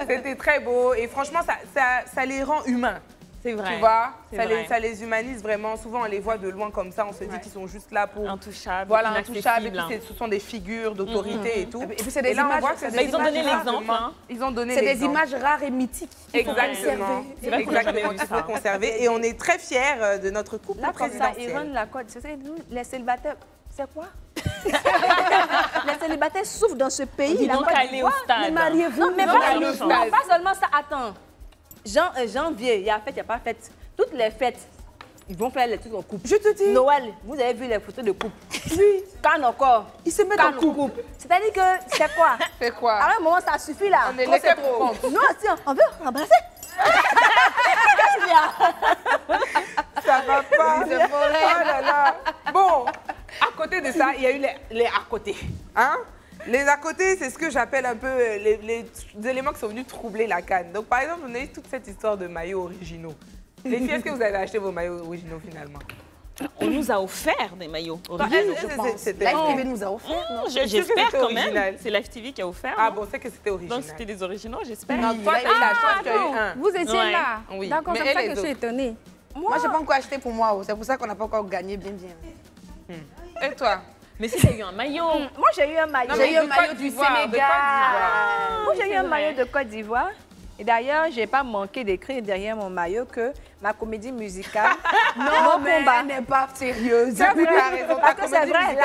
C'était très beau et franchement, ça les rend humains. C'est vrai. Tu vois, ça les humanise vraiment. Souvent, on les voit de loin comme ça. On se dit qu'ils sont juste là pour... Intouchables, voilà, intouchables. Et puis, ce sont des figures d'autorité et tout. Et puis, c'est des images... Ils ont donné l'exemple. Ils ont donné l'exemple. C'est des images rares et mythiques. Exactement. C'est vrai qu'il faut conserver. Et on est très fiers de notre couple présidentiel. Là, comme ça, Iran Lacote, c'est ça, les célibataires... C'est quoi? Les célibataires souffrent dans ce pays. Ils vont aller au stade. Mais mariez-vous. Non, mais pas seulement ça. Attends. Janvier, il y a fête, il n'y a pas fête. Toutes les fêtes, ils vont faire les trucs en couple. Je te dis. Noël, vous avez vu les photos de couple. Oui. Cannes encore. Ils se mettent en couple. C'est-à-dire que c'est quoi? C'est quoi? À un moment, ça suffit là. On est laissé pour compte. Non, si, on veut embrasser. Qu'est-ce qu'il y a? Ça va pas. Oh là là. Bon, à côté de ça, il y a eu les à côté. Hein? Les à côté, c'est ce que j'appelle un peu les éléments qui sont venus troubler la CAN. Donc, par exemple, on a eu toute cette histoire de maillots originaux. Les filles, est-ce que vous avez acheté vos maillots originaux finalement? On nous a offert des maillots originaux, je pense. Live TV nous a offert, non? J'espère quand même. C'est Live TV qui a offert. Ah bon, c'est que c'était original. Donc, c'était des originaux, j'espère. Non, toi, tu as eu la chance, tu as eu un. Vous étiez là. Oui. D'accord, c'est ça que je suis étonnée. Moi, je n'ai pas encore acheté pour moi. C'est pour ça qu'on n'a pas encore gagné bien. Et toi? Mais si t'as eu un maillot. Moi, j'ai eu un maillot. J'ai eu un maillot du Sénégal. Moi, j'ai eu un maillot de Côte d'Ivoire. Et d'ailleurs, je n'ai pas manqué d'écrire derrière mon maillot que ma comédie musicale, non, mais elle n'est pas sérieuse. C'est vrai, parce que c'est vrai,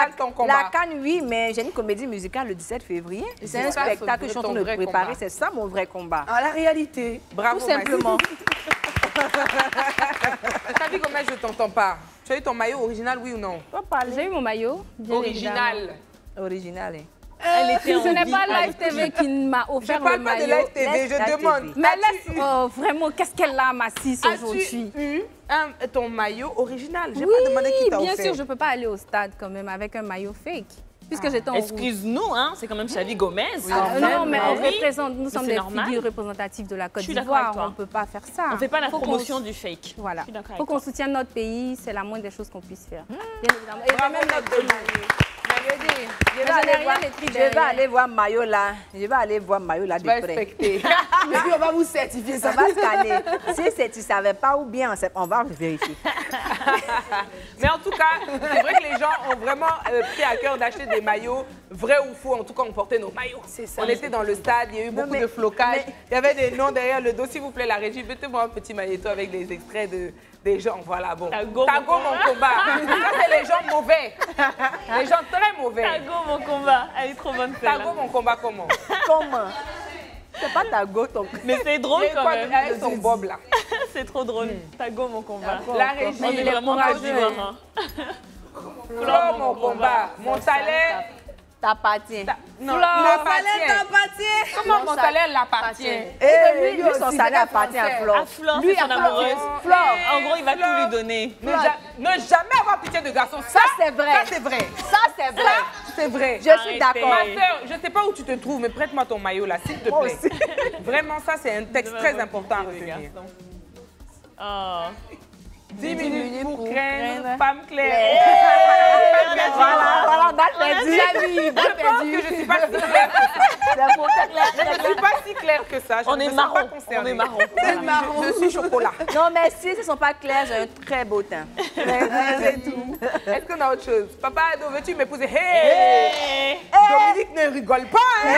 la Cannes, oui, mais j'ai une comédie musicale le 17 février. C'est un spectacle que je suis en train de préparer. C'est ça mon vrai combat. Ah, la réalité. Bravo, tout simplement. T'as vu comment je t'entends pas? Tu as eu ton maillot original, oui ou non? J'ai eu mon maillot. Original. Original, hein. Elle était en Ce n'est vie. pas Live TV qui m'a offert le maillot. Je parle pas de Live TV, je demande. Mais laisse, vraiment, qu'est-ce qu'elle a, ma cis, aujourd'hui? As-tu eu ton maillot original? J'ai pas demandé qui t'a offert. Bien sûr, je ne peux pas aller au stade quand même avec un maillot fake. Puisque j'étais en rouge. Excuse-nous, hein, c'est quand même Chavi Gomez. Non, mais on représente, nous sommes des figures représentatives de la Côte d'Ivoire. On ne peut pas faire ça. On ne fait pas la promotion du fake. Voilà. Il faut qu'on soutienne notre pays, c'est la moindre des choses qu'on puisse faire. Bien évidemment. Et même notre pays. Je vais aller voir Mayo là. Je vais aller voir Mayo là de près. Et puis on va vous certifier ça. On va scanner. Si tu ne savais pas ou bien, on va vérifier. Mais en tout cas, c'est vrai que les gens ont vraiment pris à cœur d'acheter des maillots, vrais ou faux. En tout cas, on portait nos maillots. On était dans le stade, il y a eu beaucoup de flocage. Il y avait des noms derrière le dos. S'il vous plaît, la régie, mettez-moi un petit mailletto avec des extraits des gens. Voilà, bon. Tago mon combat. Ça, c'est les gens mauvais. Les gens très mauvais. Tago mon combat. Elle est trop bonne celle-là. Tago mon combat, comment? Comment? C'est pas Tago ton... Mais c'est drôle quand même. Avec son bob là. C'est trop drôle. Tago mon combat. La régie, on est vraiment courageux. Flore mon combat. Mon salaire... t'appartient. Non, le salaire t'appartient. Comment mon salaire l'appartient? Lui, son salaire appartient à Flore. À Flore, lui, c'est son amoureuse. Flore. En gros, il va tout lui donner. Ne jamais avoir pitié de garçon. Ça, c'est vrai. Ça, c'est vrai. Ça, c'est vrai. C'est vrai. Je suis d'accord. Ma soeur, je ne sais pas où tu te trouves, mais prête-moi ton maillot là, s'il te plaît. Vraiment, ça, c'est un texte très important à retenir. 10 minutes pour craindre, femme claire. Voilà, balle perdue. Je pense que je ne suis pas si claire que ça. Je ne suis pas si claire que ça. On est marron. On est marron. Je suis chocolat. Non, mais si ce ne sont pas clairs, j'ai un très beau teint. C'est tout. Est-ce qu'on a autre chose? Papa, veux-tu m'épouser? Hey! Dominique ne rigole pas, hein?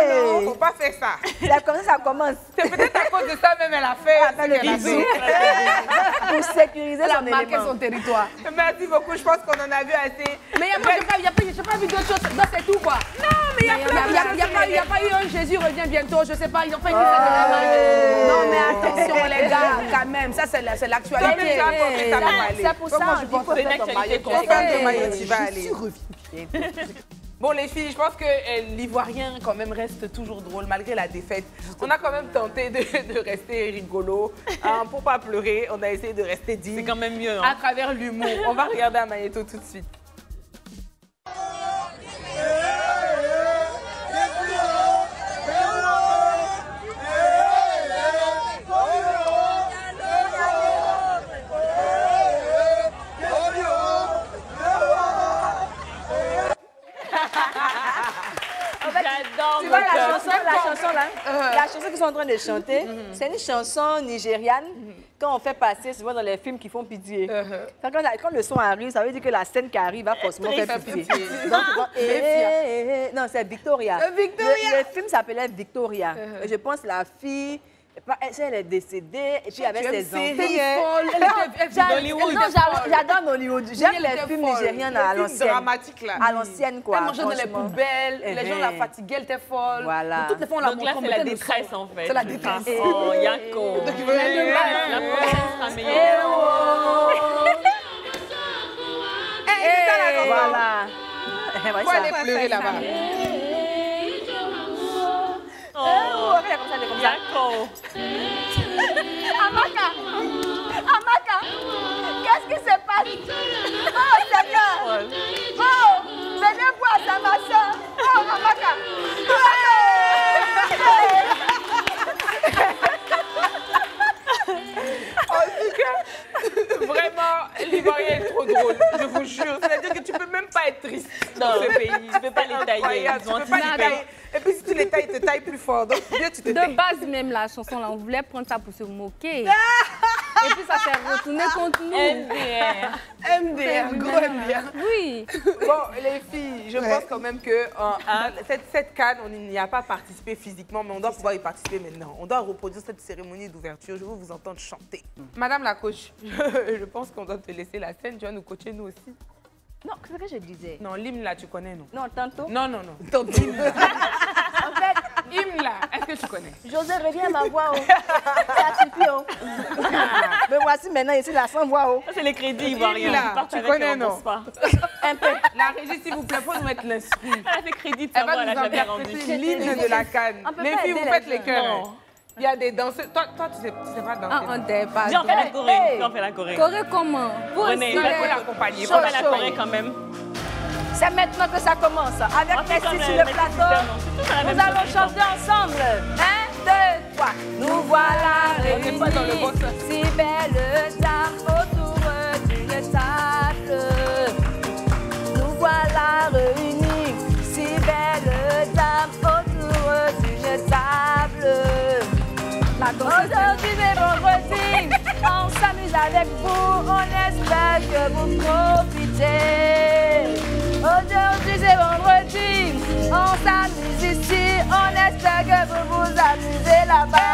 Non, faut pas faire ça. C'est comme ça commence. C'est peut-être à cause de ça même elle a fait le bisou. Pour sécuriser son élément. Son territoire. Merci beaucoup, je pense qu'on en a vu assez. Mais je n'ai pas vu d'autres choses, c'est tout quoi. Non, mais il y a plein de choses. Il n'y a pas eu un Jésus revient bientôt, je ne sais pas, ils ont fait une Non mais attention les gars, quand même, ça c'est l'actualité. C'est pour ça qu'il faut faire ton maillot. Tu vas aller. Bon les filles, je pense que l'Ivoirien quand même reste toujours drôle malgré la défaite. On a quand même tenté de rester rigolo. Pour pas pleurer, on a essayé de rester digne. C'est quand même mieux. À travers l'humour. On va regarder Amayeto tout de suite. Tu vois la chanson là, la chanson qu'ils sont en train de chanter, c'est une chanson nigériane quand on fait passer souvent dans les films qui font pitié. Quand le son arrive, ça veut dire que la scène qui arrive va forcément faire pitié. Non, c'est Victoria. Le film s'appelait Victoria. Je pense la fille... Elle est décédée et puis avec ses enfants. J'adore Hollywood. J'aime les films nigériens à l'ancienne. À l'ancienne quoi. Elle mangeait dans les poubelles, les gens la fatiguaient, elle était folle. Voilà. Toutes les fois on la Donc là, c'est la détresse en fait. C'est la détresse. Oh, Yako. La prochaine sera meilleure. Voilà. Pourquoi aller pleurer là-bas? Oh, Yako. Amaka, qu'est-ce qui se passe? Oh Seigneur! Oh, venez voir ça, ma soeur. Oh Amaka! En tout cas, vraiment, l'Ivoirien est trop drôle, je vous jure. C'est-à-dire que tu peux même pas être triste dans ce pays. Tu peux pas les tailler. Ils ont anticipé. Et puis si tu les tailles, ils te taillent plus fort. Donc mieux tu te tais. De base même la chanson là, on voulait prendre ça pour se moquer. Et puis ça s'est retourné contre nous. MDR, gros MDR. Oui. Bon, les filles, je pense quand même que cette CAN, on n'y a pas participé physiquement, mais on doit pouvoir y participer maintenant. On doit reproduire cette cérémonie d'ouverture. Je veux vous entendre chanter. Madame la coach, je pense qu'on doit te laisser la scène. Tu vas nous coacher nous aussi. Non, c'est ce que je disais. Non, l'hymne là, tu connais, non? Non, tantôt. Non. Tantôt. En fait, hymne là, est-ce que tu connais? José, reviens à ma voix. Oh. Ça suffit. Oh. Me voici maintenant ici, la sans voix. Oh. Ça, c'est les crédits ivoiriens. Là, tu connais, non? Un peu. La régie, s'il vous plaît, faut nous mettre l'instru. Elle a fait crédit de Elle sa voix, va elle nous a jamais rendu. interpréter l'hymne de la CAN. Les filles, vous faites les chœurs. Il y a des danseurs. Toi, tu sais pas danser. Ah, on t'aime pas. Viens, on fait la Corée. Hey. Viens, on fait la Corée. Corée comment? René, il faut l'accompagner. Il faut faire la Corée quand même. C'est maintenant que ça commence. Avec Messi sur le plateau, nous allons chanter ensemble. 1, 2, 3. Nous voilà réunis, si belles dames autour d'une table. Nous voilà réunis, si belles dames autour d'une table. Aujourd'hui c'est vendredi, on s'amuse avec vous, on espère que vous profitez. Aujourd'hui c'est vendredi, on s'amuse ici, on espère que vous vous amusez là-bas.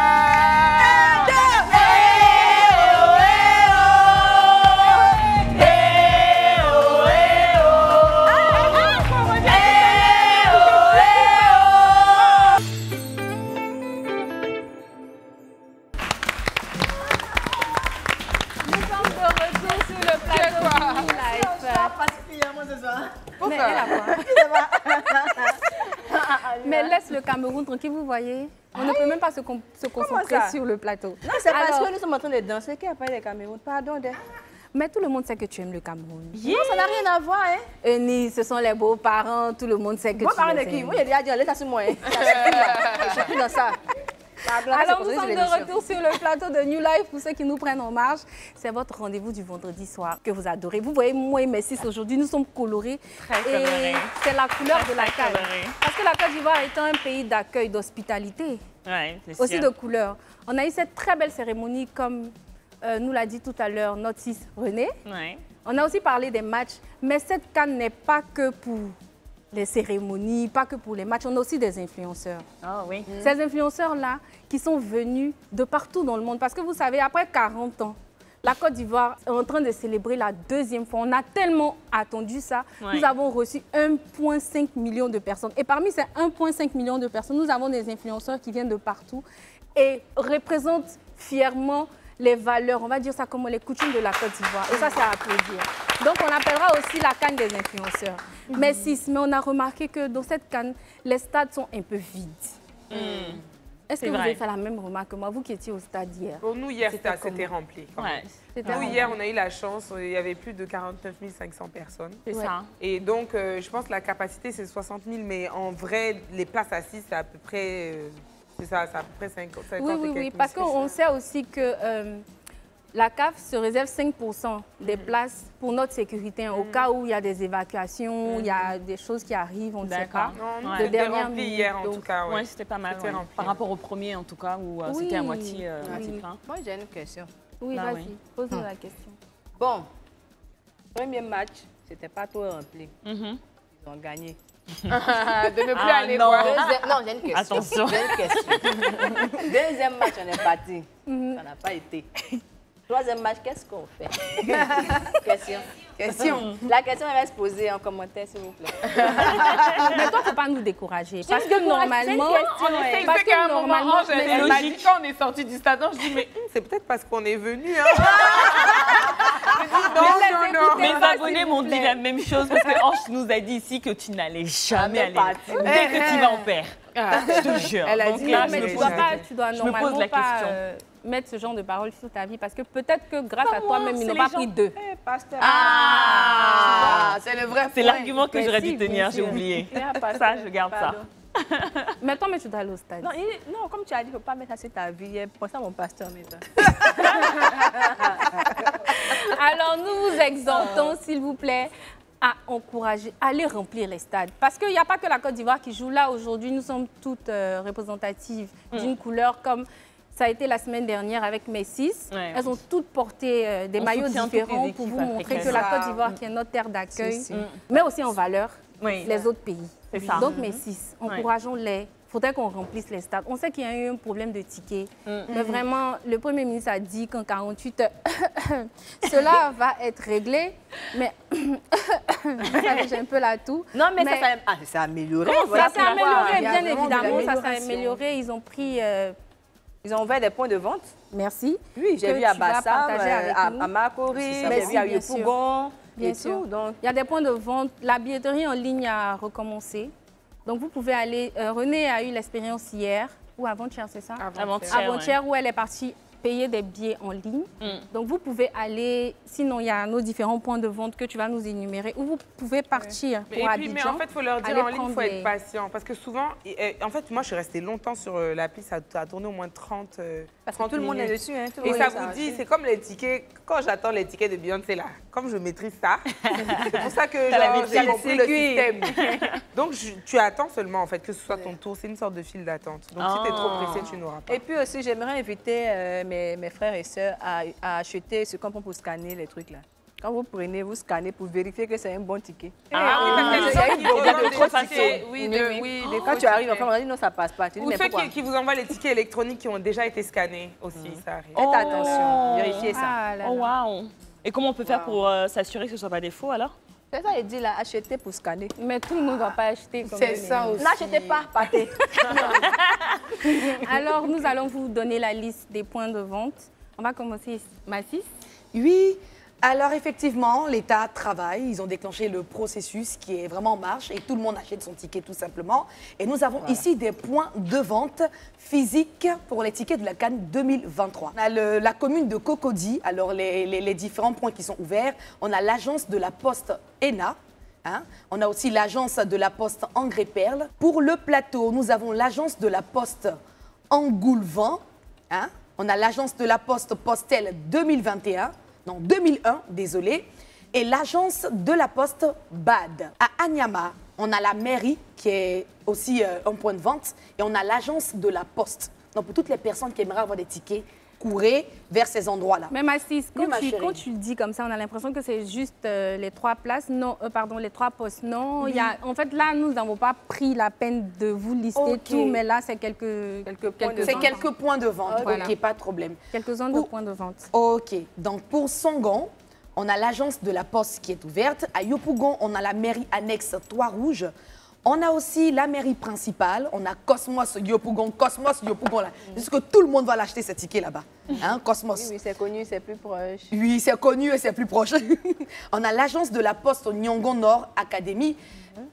Mais laisse le Cameroun tranquille, vous voyez. On ne peut même pas se concentrer sur le plateau. Non, c'est parce que nous sommes en train de danser qu'il n'y a pas de Cameroun. Pardon. Mais tout le monde sait que tu aimes le Cameroun. Non, ça n'a rien à voir. Hein. Eni, ce sont les beaux-parents, tout le monde sait que tu Beaux-parents de les qui? aimes. Moi, j'ai déjà dit, allez, sur moi. Hein. Je suis plus dans ça. Alors, nous sommes de retour sur le plateau de New Life. Pour ceux qui nous prennent en marche, c'est votre rendez-vous du vendredi soir que vous adorez. Vous voyez, moi et Messi, aujourd'hui, nous sommes colorés. Très colorés. Et c'est la couleur de la Très CAN. colorés. Parce que la Côte d'Ivoire étant un pays d'accueil, d'hospitalité, Ouais, c'est aussi sûr. de couleurs. On a eu cette très belle cérémonie, comme nous l'a dit tout à l'heure notre fils René. Ouais. On a aussi parlé des matchs, mais cette CAN n'est pas que pour les cérémonies, pas que pour les matchs, on a aussi des influenceurs. Oh oui. Ces influenceurs-là qui sont venus de partout dans le monde. Parce que vous savez, après 40 ans, la Côte d'Ivoire est en train de célébrer la deuxième fois. On a tellement attendu ça. Ouais. Nous avons reçu 1,5 million de personnes. Et parmi ces 1,5 million de personnes, nous avons des influenceurs qui viennent de partout et représentent fièrement les valeurs, on va dire ça comme les coutumes de la Côte d'Ivoire. Et ça, c'est à applaudir. Donc, on appellera aussi la CAN des influenceurs. Mais on a remarqué que dans cette CAN, les stades sont un peu vides. Est-ce que vous avez fait la même remarque que moi, vous qui étiez au stade hier? Pour nous, hier, c'était rempli. Ouais. Nous, hier, on a eu la chance, il y avait plus de 49 500 personnes. C'est ça. Et donc, je pense que la capacité, c'est 60 000, mais en vrai, les places assises, c'est à peu près... c'est ça, c'est à peu près 50 Oui, parce qu'on sait aussi que la CAF se réserve 5% des places pour notre sécurité, au cas où il y a des évacuations, il y a des choses qui arrivent, on ne sait pas. Non, c'était rempli hier, en tout cas. Oui, c'était pas mal. Par rapport au premier, en tout cas, où c'était à moitié plein. Moi, j'ai une question. Oui, Ah, vas-y, oui. pose-nous la question. Bon, premier match, c'était pas trop rempli. Ils ont gagné. De ne plus aller non. voir. Non, j'ai une question. Attention. J'ai une question. Deuxième match, on est parti. Ça n'a pas été. Troisième match, qu'est-ce qu'on fait? Question. La question va se poser en commentaire, s'il vous plaît. Mais toi, il ne faut pas nous décourager. Parce que normalement, Parce qu'à un moment, elle m'a dit quand on est sorti du stade, je dis, mais c'est peut-être parce qu'on est venu. Non. Mes abonnés m'ont dit la même chose parce que Ange nous a dit ici que tu n'allais jamais aller. Dès que tu vas en perdre. Je te jure. Elle a Donc dit, là, mais tu dois normalement pas mettre ce genre de paroles sur ta vie parce que peut-être que grâce à toi-même, ils n'ont pas pris deux. C'est le vrai. C'est l'argument que j'aurais dû tenir, j'ai oublié. Ça, je garde ça. Mais toi, tu dois aller au stade. Non, comme tu as dit, il ne faut pas mettre ça sur ta vie. Pense à mon pasteur maintenant. Alors, nous vous exhortons, s'il vous plaît, à encourager, à aller remplir les stades. Parce qu'il n'y a pas que la Côte d'Ivoire qui joue là aujourd'hui. Nous sommes toutes représentatives d'une couleur comme Ça a été la semaine dernière avec mes 6. Elles ont toutes porté des maillots différents pour vous montrer que la Côte d'Ivoire, qui est notre terre d'accueil, mais aussi en valeur les autres pays. Donc mes 6, encourageons-les. Il faudrait qu'on remplisse les stades. On sait qu'il y a eu un problème de tickets, mais vraiment, le Premier ministre a dit qu'en 48 heures, cela va être réglé, mais j'ai un peu la toux. Non, mais ça s'est amélioré. Ça s'est amélioré, bien évidemment, ça s'est amélioré. Ils ont pris... Ils ont ouvert des points de vente. Merci. Oui, j'ai vu à Bassam, à Makori, j'ai vu à Yopougon et tout. Donc... Il y a des points de vente. La billetterie en ligne a recommencé. Donc, vous pouvez aller... René a eu l'expérience hier, ou avant-hier, c'est ça? Avant-hier, où elle est partie payer des billets en ligne. Donc, vous pouvez aller... Sinon, il y a nos différents points de vente que tu vas nous énumérer, où vous pouvez partir pour Abidjan. Mais en fait, il faut leur dire en ligne, il faut être patient. Parce que souvent... En fait, moi, je suis restée longtemps sur l'appli. Ça a tourné au moins 30 Parce que tout le monde est dessus. Hein, et ça vous dit, c'est comme les tickets. Quand j'attends les tickets de Beyoncé, là, comme je maîtrise ça, c'est pour ça que j'ai compris le système. Donc, tu attends seulement, en fait, que ce soit ton tour. C'est une sorte de file d'attente. Donc, si tu es trop pressé, tu n'auras pas. Et puis aussi, j'aimerais inviter mes frères et sœurs à acheter ce qu'on prend pour scanner les trucs là. Quand vous prenez, vous scannez pour vérifier que c'est un bon ticket. Oui, parce qu'il y a de trop tickets. Oui, quand tu arrives, enfin, on a dit non, ça passe pas. Ou ceux qui vous envoient les tickets électroniques qui ont déjà été scannés aussi, ça arrive. Faites attention, vérifiez ça. Oh, waouh. Et comment on peut faire pour s'assurer que ce ne soit pas des faux alors? C'est ça, il dit là, achetez pour scanner. Mais tout le monde ne doit pas acheter. C'est ça aussi. N'achetez pas, partez. Alors, nous allons vous donner la liste des points de vente. On va commencer, Massis. Oui. Alors effectivement, l'État travaille, ils ont déclenché le processus qui est vraiment en marche et tout le monde achète son ticket tout simplement. Et nous avons ici des points de vente physiques pour les tickets de la CAN 2023. On a la commune de Cocody, alors les différents points qui sont ouverts. On a l'agence de la Poste ENA. On a aussi l'agence de la Poste Angré-Perle. Pour le plateau, nous avons l'agence de la Poste Angoulevent. On a l'agence de la Poste Postel 2021. Non, 2001, désolé, et l'agence de la Poste BAD. À Anyama, on a la mairie qui est aussi un point de vente et on a l'agence de la Poste. Donc, pour toutes les personnes qui aimeraient avoir des tickets, courez vers ces endroits-là. Mais Massis, quand tu le dis comme ça, on a l'impression que c'est juste les 3 places, non, pardon, les 3 postes. Non, il y a, en fait, là, nous n'avons pas pris la peine de vous lister tout, mais là, c'est quelques points de vente. Ok, pas de problème. Quelques zones de points de vente. Ok, donc pour Songon, on a l'agence de la Poste qui est ouverte. À Yopougon, on a la mairie annexe Trois-Rouges. On a aussi la mairie principale, on a Cosmos Yopougon, là. Juste que tout le monde va l'acheter, ce ticket là-bas. Cosmos. Oui, c'est connu, c'est plus proche. Oui, c'est connu et c'est plus proche. On a l'agence de la Poste Nyongon Nord Académie.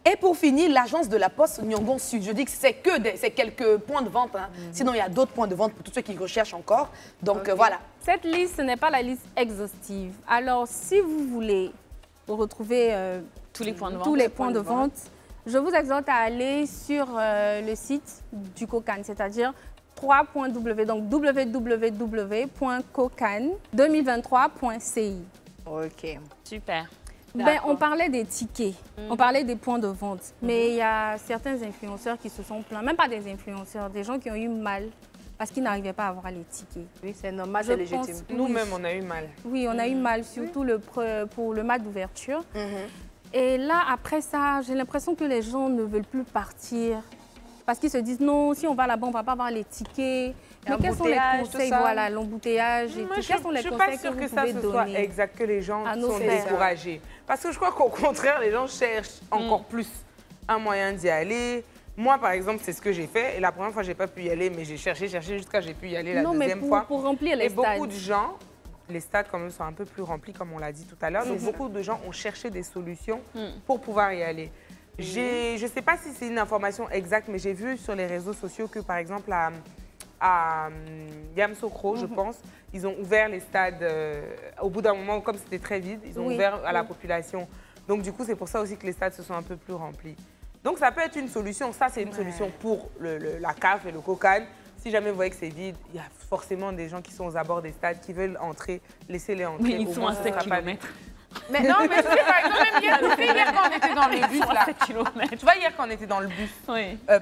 Et pour finir, l'agence de la Poste Nyongon Sud. Je dis que c'est quelques points de vente. Sinon, il y a d'autres points de vente pour tous ceux qui recherchent encore. Donc voilà. Cette liste, ce n'est pas la liste exhaustive. Alors, si vous voulez retrouver tous les points de vente, je vous exhorte à aller sur le site du COCAN, c'est-à-dire www, donc www.cocan2023.ci. Ok. Super. On parlait des tickets, on parlait des points de vente, mais il y a certains influenceurs qui se sont plaints, même pas des influenceurs, des gens qui ont eu mal parce qu'ils n'arrivaient pas à avoir les tickets. Oui, c'est normal, c'est légitime. Nous-mêmes, on a eu mal. Oui, on a eu mal, surtout pour le match d'ouverture. Et là, après ça, j'ai l'impression que les gens ne veulent plus partir parce qu'ils se disent non, si on va là-bas, on ne va pas avoir les tickets. Mais quels sont les conseils, voilà, l'embouteillage et tout. Quels sont les conseils que vous pouvez donner? Je ne suis pas sûre que ça soit exact, que les gens sont découragés. Parce que je crois qu'au contraire, les gens cherchent encore plus un moyen d'y aller. Moi, par exemple, c'est ce que j'ai fait. Et la première fois, je n'ai pas pu y aller, mais j'ai cherché jusqu'à ce que j'ai pu y aller la deuxième fois. Pour remplir les stades. Et beaucoup de gens... Les stades, quand même, sont un peu plus remplis, comme on l'a dit tout à l'heure. Donc, beaucoup de gens ont cherché des solutions pour pouvoir y aller. Je ne sais pas si c'est une information exacte, mais j'ai vu sur les réseaux sociaux que, par exemple, à Yamoussoukro, je pense, ils ont ouvert les stades au bout d'un moment, comme c'était très vide, ils ont ouvert à la population. Donc, du coup, c'est pour ça aussi que les stades se sont un peu plus remplis. Donc, ça peut être une solution. Ça, c'est une solution pour la CAF et le COCAN. Si jamais vous voyez que c'est vide, il y a forcément des gens qui sont aux abords des stades qui veulent entrer, laissez-les entrer. Oui, ils sont à 7 km. Mais non, mais tu sais, par exemple, hier quand on était dans le bus, là. 7 km. Tu vois, hier quand on était dans le bus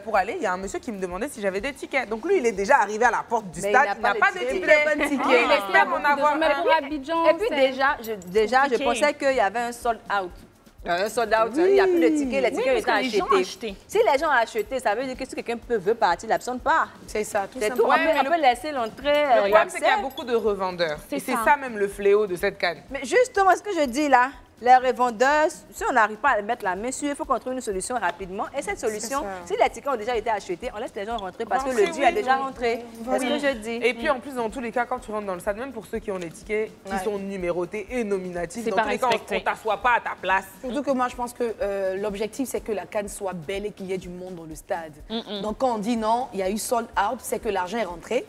pour aller, il y a un monsieur qui me demandait si j'avais des tickets. Donc lui, il est déjà arrivé à la porte du stade, il n'a pas de tickets. Il espère en avoir un. Et puis déjà, je pensais qu'il y avait un sold out. Un sold out, il n'y a plus de tickets, les tickets étaient achetés. Si les gens ont acheté, ça veut dire que si quelqu'un veut partir, la personne part. C'est ça, tout c'est tout. On peut laisser l'entrée. Le problème, c'est qu'il y a beaucoup de revendeurs. Et c'est ça même le fléau de cette canne. Mais justement, ce que je dis là, les revendeurs, si on n'arrive pas à mettre la main sur, il faut qu'on trouve une solution rapidement. Et cette solution, si les tickets ont déjà été achetés, on laisse les gens rentrer parce que le dû a déjà rentré. C'est ce que je dis. Et puis en plus, dans tous les cas, quand tu rentres dans le stade, même pour ceux qui ont des tickets qui sont numérotés et nominatifs, dans tous les cas, on ne t'assoit pas à ta place. Surtout que moi, je pense que l'objectif, c'est que la canne soit belle et qu'il y ait du monde dans le stade. Donc quand on dit non, il y a eu sold out, c'est que l'argent est rentré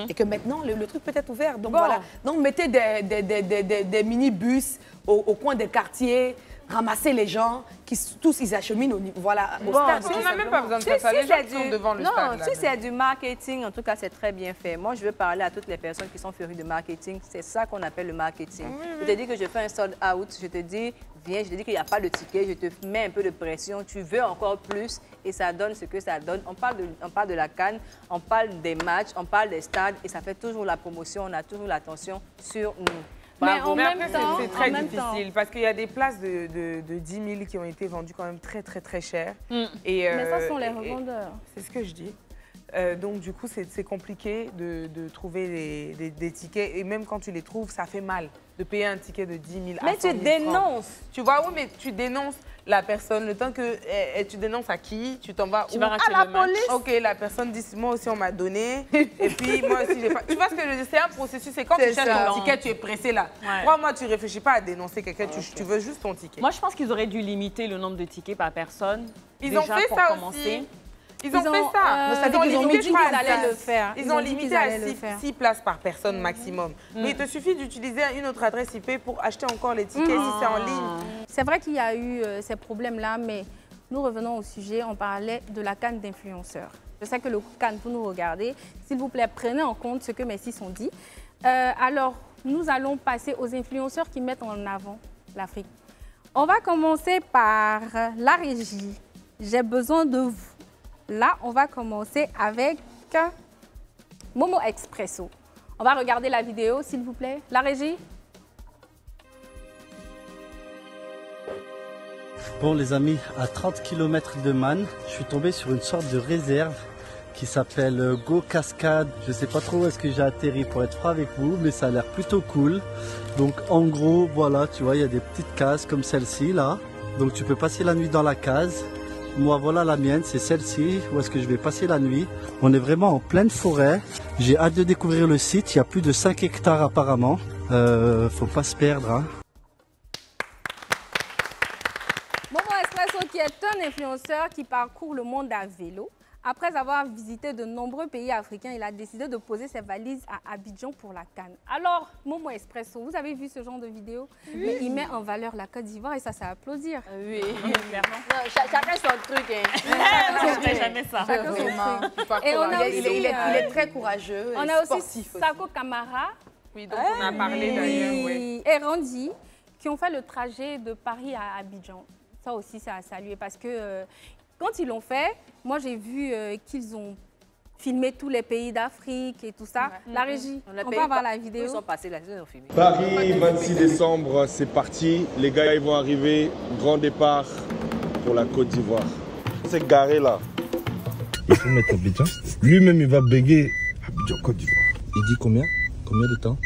et que maintenant, le truc peut être ouvert. Donc voilà. Donc mettez des minibus au coin des quartiers, ramasser les gens, qui tous ils acheminent au stade. On n'a même pas besoin de faire ça, les gens sont devant le stade. Non, si c'est du marketing, en tout cas, c'est très bien fait. Moi, je veux parler à toutes les personnes qui sont férues de marketing. C'est ça qu'on appelle le marketing. Je te dis que je fais un sold out, je te dis, viens, je te dis qu'il n'y a pas de ticket, je te mets un peu de pression, tu veux encore plus et ça donne ce que ça donne. On parle de la CAN, on parle des matchs, on parle des stades et ça fait toujours la promotion, on a toujours l'attention sur nous. Mais en même temps, c'est très difficile parce qu'il y a des places de 10 000 qui ont été vendues quand même très cher. Mais ça sont les revendeurs. C'est ce que je dis. Donc du coup, c'est compliqué de trouver des tickets et même quand tu les trouves, ça fait mal de payer un ticket de 10 000 à 100 000 Mais tu dénonces. Tu vois, oui, mais tu dénonces la personne. Le temps que tu dénonces à qui, tu t'en vas où? À la police. Ok, la personne dit, moi aussi on m'a donné. Et puis moi aussi j'ai pas. Tu vois ce que je veux dire? C'est un processus. C'est quand tu cherches ton ticket, tu es pressé là. Crois-moi, tu réfléchis pas à dénoncer quelqu'un. Tu veux juste ton ticket. Moi, je pense qu'ils auraient dû limiter le nombre de tickets par personne. Ils ont fait ça aussi. Ils ont fait ça. Ils ont dit qu'ils allaient le faire. Ils ont limité à 6 places par personne maximum. Mais il te suffit d'utiliser une autre adresse IP pour acheter encore les tickets si c'est en ligne. C'est vrai qu'il y a eu ces problèmes-là, mais nous revenons au sujet. On parlait de la canne d'influenceurs. Je sais que le canne, vous nous regardez. S'il vous plaît, prenez en compte ce que mes six ont dit. Alors, nous allons passer aux influenceurs qui mettent en avant l'Afrique. On va commencer par la régie. J'ai besoin de vous. Là, on va commencer avec Momo Expresso. On va regarder la vidéo, s'il vous plaît. La régie. Bon, les amis, à 30 km de Man, je suis tombé sur une sorte de réserve qui s'appelle Go Cascade. Je ne sais pas trop où est-ce que j'ai atterri pour être franc avec vous, mais ça a l'air plutôt cool. Donc, en gros, voilà, tu vois, il y a des petites cases comme celle-ci, là. Donc, tu peux passer la nuit dans la case. Moi, voilà la mienne, c'est celle-ci, où est-ce que je vais passer la nuit. On est vraiment en pleine forêt. J'ai hâte de découvrir le site. Il y a plus de 5 hectares apparemment. Faut pas se perdre, hein. Momo Expresso, qui est un influenceur qui parcourt le monde à vélo. Après avoir visité de nombreux pays africains, il a décidé de poser ses valises à Abidjan pour la CAN. Alors, Momo Expresso, vous avez vu ce genre de vidéo? Oui. Mais il met en valeur la Côte d'Ivoire et ça, c'est à applaudir. Oui, clairement. Chacun son truc. Je ne ferai jamais ça. Chacun son truc. Et on a aussi, il est très courageux on et a sportif aussi Sako Kamara. Oui, donc on a parlé d'ailleurs. Oui. Et Randy, qui ont fait le trajet de Paris à Abidjan. Ça aussi, c'est à saluer parce que quand ils l'ont fait, moi j'ai vu qu'ils ont filmé tous les pays d'Afrique et tout ça. La régie, on peut avoir la vidéo. Ils sont passés là, ils ont filmé. Paris, 26 décembre, c'est parti. Les gars, ils vont arriver. Grand départ pour la Côte d'Ivoire. C'est garé là. Il faut mettre Abidjan. Lui-même, il va béguer Abidjan, Côte d'Ivoire. Il dit combien? Combien de temps?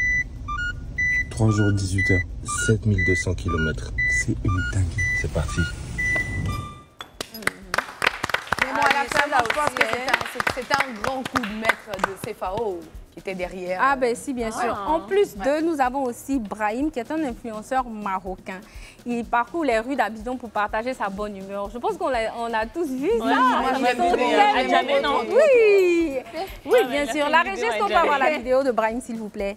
3 jours, 18 heures. 7200 km. C'est une dinguerie. C'est parti. Je pense que c'était un grand coup de maître de CFAO qui était derrière. Ah ben si, bien sûr. En plus d'eux, nous avons aussi Brahim, qui est un influenceur marocain. Il parcourt les rues d'Abidjan pour partager sa bonne humeur. Je pense qu'on a tous vu ça. Moi, jamais, non. Oui, oui, bien sûr. La régie, est-ce qu'on peut avoir la vidéo de Brahim, s'il vous plaît?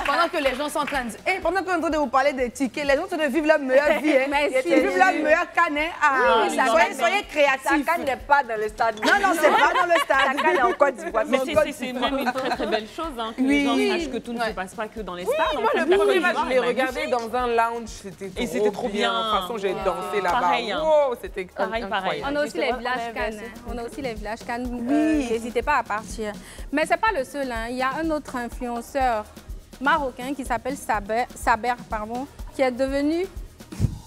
pendant que les gens sont en train de... pendant qu'on est en train de vous parler des tickets, les gens sont en train de vivre leur meilleure vie. Ils vivent leur meilleure canne. Soyez créatifs. Sa canne n'est pas dans le stade. Non, c'est pas dans le stade. Sa canne est en Côte d'Ivoire. Mais c'est même une très belle chose que les gens sachent que tout ne se passe pas que dans les stades. Moi, le premier match, je l'ai regardé dans un lounge. C'était trop bien. De toute façon, j'ai dansé là-bas. Pareil. C'était pareil. On a aussi les villages Cannes. On a aussi les villages Cannes. Oui, n'hésitez pas à partir. Mais c'est pas le seul. Il y a un autre influenceur marocain qui s'appelle Saber, qui est devenu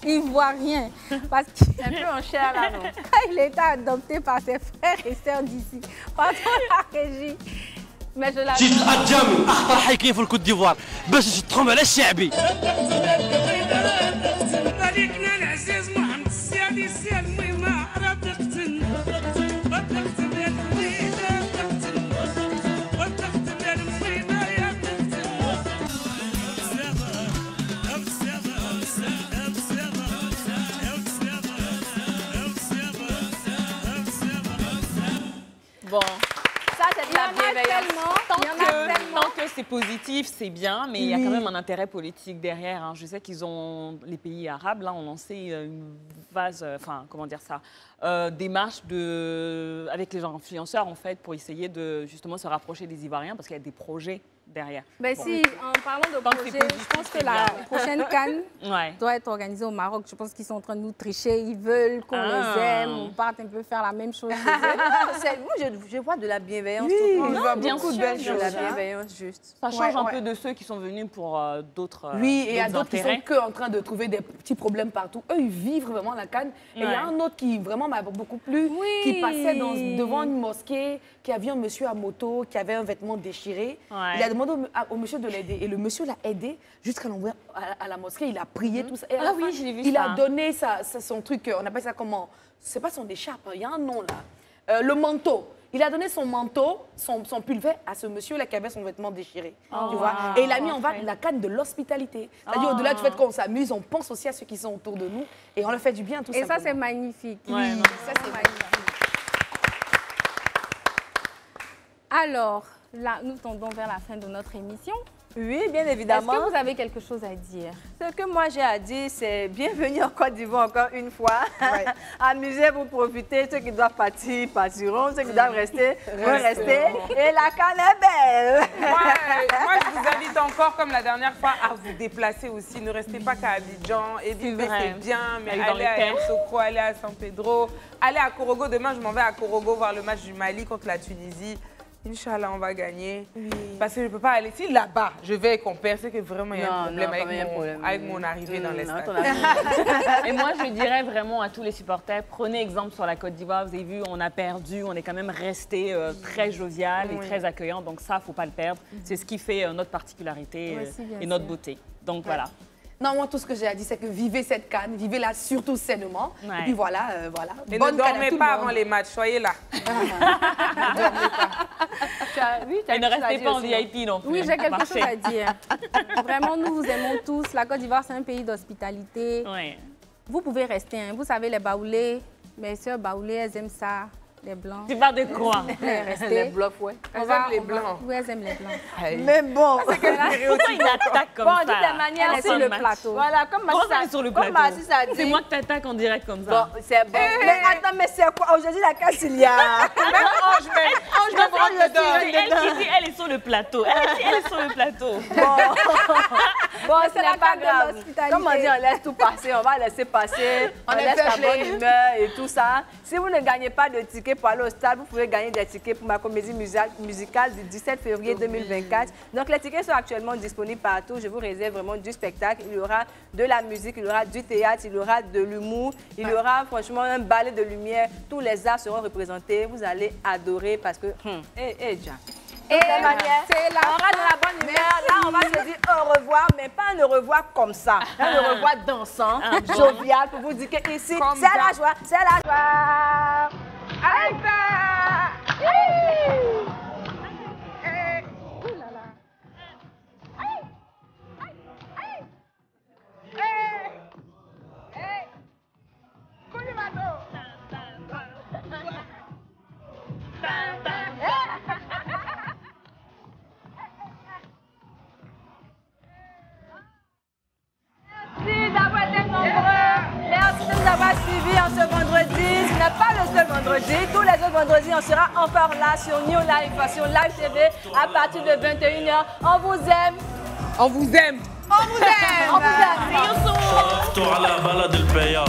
ivoirien. Parce qu'il un peu en chair là, non? Il a été adopté par ses frères et sœurs d'ici. Pardon la régie. Mais je l'adore. جيت الأجامي أخطر حي كاين في الكوت ديفوار باش تحكم على الشعبي. طريقنا العزيز محمد السادي السلمي ما عرف يقتل وتقتل يا الحميدة وتقتل يا الميمة يا Bon. Ça, c'est de la bienveillance. Tant que c'est positif, c'est bien, mais il y a quand même un intérêt politique derrière. Je sais qu'ils ont, les pays arabes, là, ont lancé une démarche avec les influenceurs, en fait, pour essayer de justement se rapprocher des Ivoiriens, parce qu'il y a des projets derrière. Ben si, en parlant de projet, je pense que la prochaine CAN doit être organisée au Maroc. Je pense qu'ils sont en train de nous tricher. Ils veulent qu'on les aime. On parte un peu faire la même chose. Moi, je vois de la bienveillance. Oui, je vois beaucoup de belles choses. De la bienveillance, juste. Ça change un peu de ceux qui sont venus pour d'autres Oui, et il y a d'autres qui sont que en train de trouver des petits problèmes partout. Eux, ils vivent vraiment la CAN. Et il y a un autre qui vraiment m'a beaucoup plu, qui passait devant une mosquée, qui avait un monsieur à moto, qui avait un vêtement déchiré. Il a demandé au monsieur de l'aider. Et le monsieur l'a aidé jusqu'à l'envoyer à la mosquée. Il a prié, tout ça. Et Ah oui, je l'ai vu il ça. a donné son truc, on appelle ça comment? C'est pas son écharpe, il y a un nom là. Le manteau. Il a donné son manteau, son pulver à ce monsieur-là qui avait son vêtement déchiré. Tu vois? Et il a mis en valeur la canne de l'hospitalité. C'est-à-dire, au-delà du fait qu'on s'amuse, on pense aussi à ceux qui sont autour de nous et on leur fait du bien, tout ça. Et ça, c'est magnifique. Oui, ça, c'est magnifique. Alors, là, nous tendons vers la fin de notre émission. Oui, bien évidemment. Est-ce que vous avez quelque chose à dire? Ce que moi j'ai à dire, c'est bienvenue en Côte d'Ivoire encore une fois. Ouais. Amusez-vous, profitez. Ceux qui doivent partir, partiront. Ceux qui doivent rester, vont rester. Et la canne est belle. Moi, je vous invite encore, comme la dernière fois, à vous déplacer aussi. Ne restez pas qu'à Abidjan. Et c'est bien, mais allez à Yamoussoukro, allez à San Pedro, allez à Korogo. Demain, je m'en vais à Korogo voir le match du Mali contre la Tunisie. Inch'Allah, on va gagner. Oui. Parce que je ne peux pas aller. Si là-bas, je vais compare, c'est que vraiment il y a un problème avec mon arrivée dans les stades. Et moi, je dirais vraiment à tous les supporters, prenez exemple sur la Côte d'Ivoire. Vous avez vu, on a perdu, on est quand même resté très jovial et très accueillant. Donc ça, il ne faut pas le perdre. C'est ce qui fait notre particularité et notre beauté. Donc voilà. Non, moi, tout ce que j'ai à dire, c'est que vivez cette canne, vivez-la surtout sainement. Ouais. Et puis voilà, voilà. Et bonne ne dormez pas avant les matchs, soyez là. Ne dormez pas. Et ne restez pas en VIP non plus. Oui, j'ai quelque chose à dire. Vraiment, nous vous aimons tous. La Côte d'Ivoire, c'est un pays d'hospitalité. Ouais. Vous pouvez rester. Vous savez, les baoulés, mes sœurs baoulées, elles aiment ça. Les blancs. Tu parles de quoi? Les blancs, ouais. Elles aiment les blancs. Oui, elles aiment les blancs. Mais bon. Pourquoi il attaque comme ça? Bon, de toute manière, elle est sur le plateau. Voilà, comme ça sur le plateau. C'est moi qui t'attaque en direct comme ça. Bon, c'est bon. Mais attends, mais c'est quoi? Aujourd'hui, la casse, il y a. Ange me prend dedans. Elle est sur le plateau. Elle est sur le plateau. Bon, ce n'est pas grave. Comme on dit, on laisse tout passer. On va laisser passer. On laisse la bonne humeur et tout ça. Si vous ne gagnez pas de tickets pour aller au stade, vous pouvez gagner des tickets pour ma comédie musicale du 17 février 2024. Donc, les tickets sont actuellement disponibles partout. Je vous réserve vraiment du spectacle. Il y aura de la musique, il y aura du théâtre, il y aura de l'humour, il y aura franchement un ballet de lumière. Tous les arts seront représentés. Vous allez adorer parce que... Jack. Et c'est on reste dans la bonne humeur. Là, on va se dire au revoir, mais pas un au revoir comme ça. Un au revoir dansant, jovial, pour vous dire que ici, c'est la joie, c'est la joie. Aïssa! vendredi. Tous les autres vendredis, on sera encore là sur New Life, sur Live TV, à partir de 21h. On vous aime. On vous aime. On vous aime. On vous aime. شرفت على بلد البياع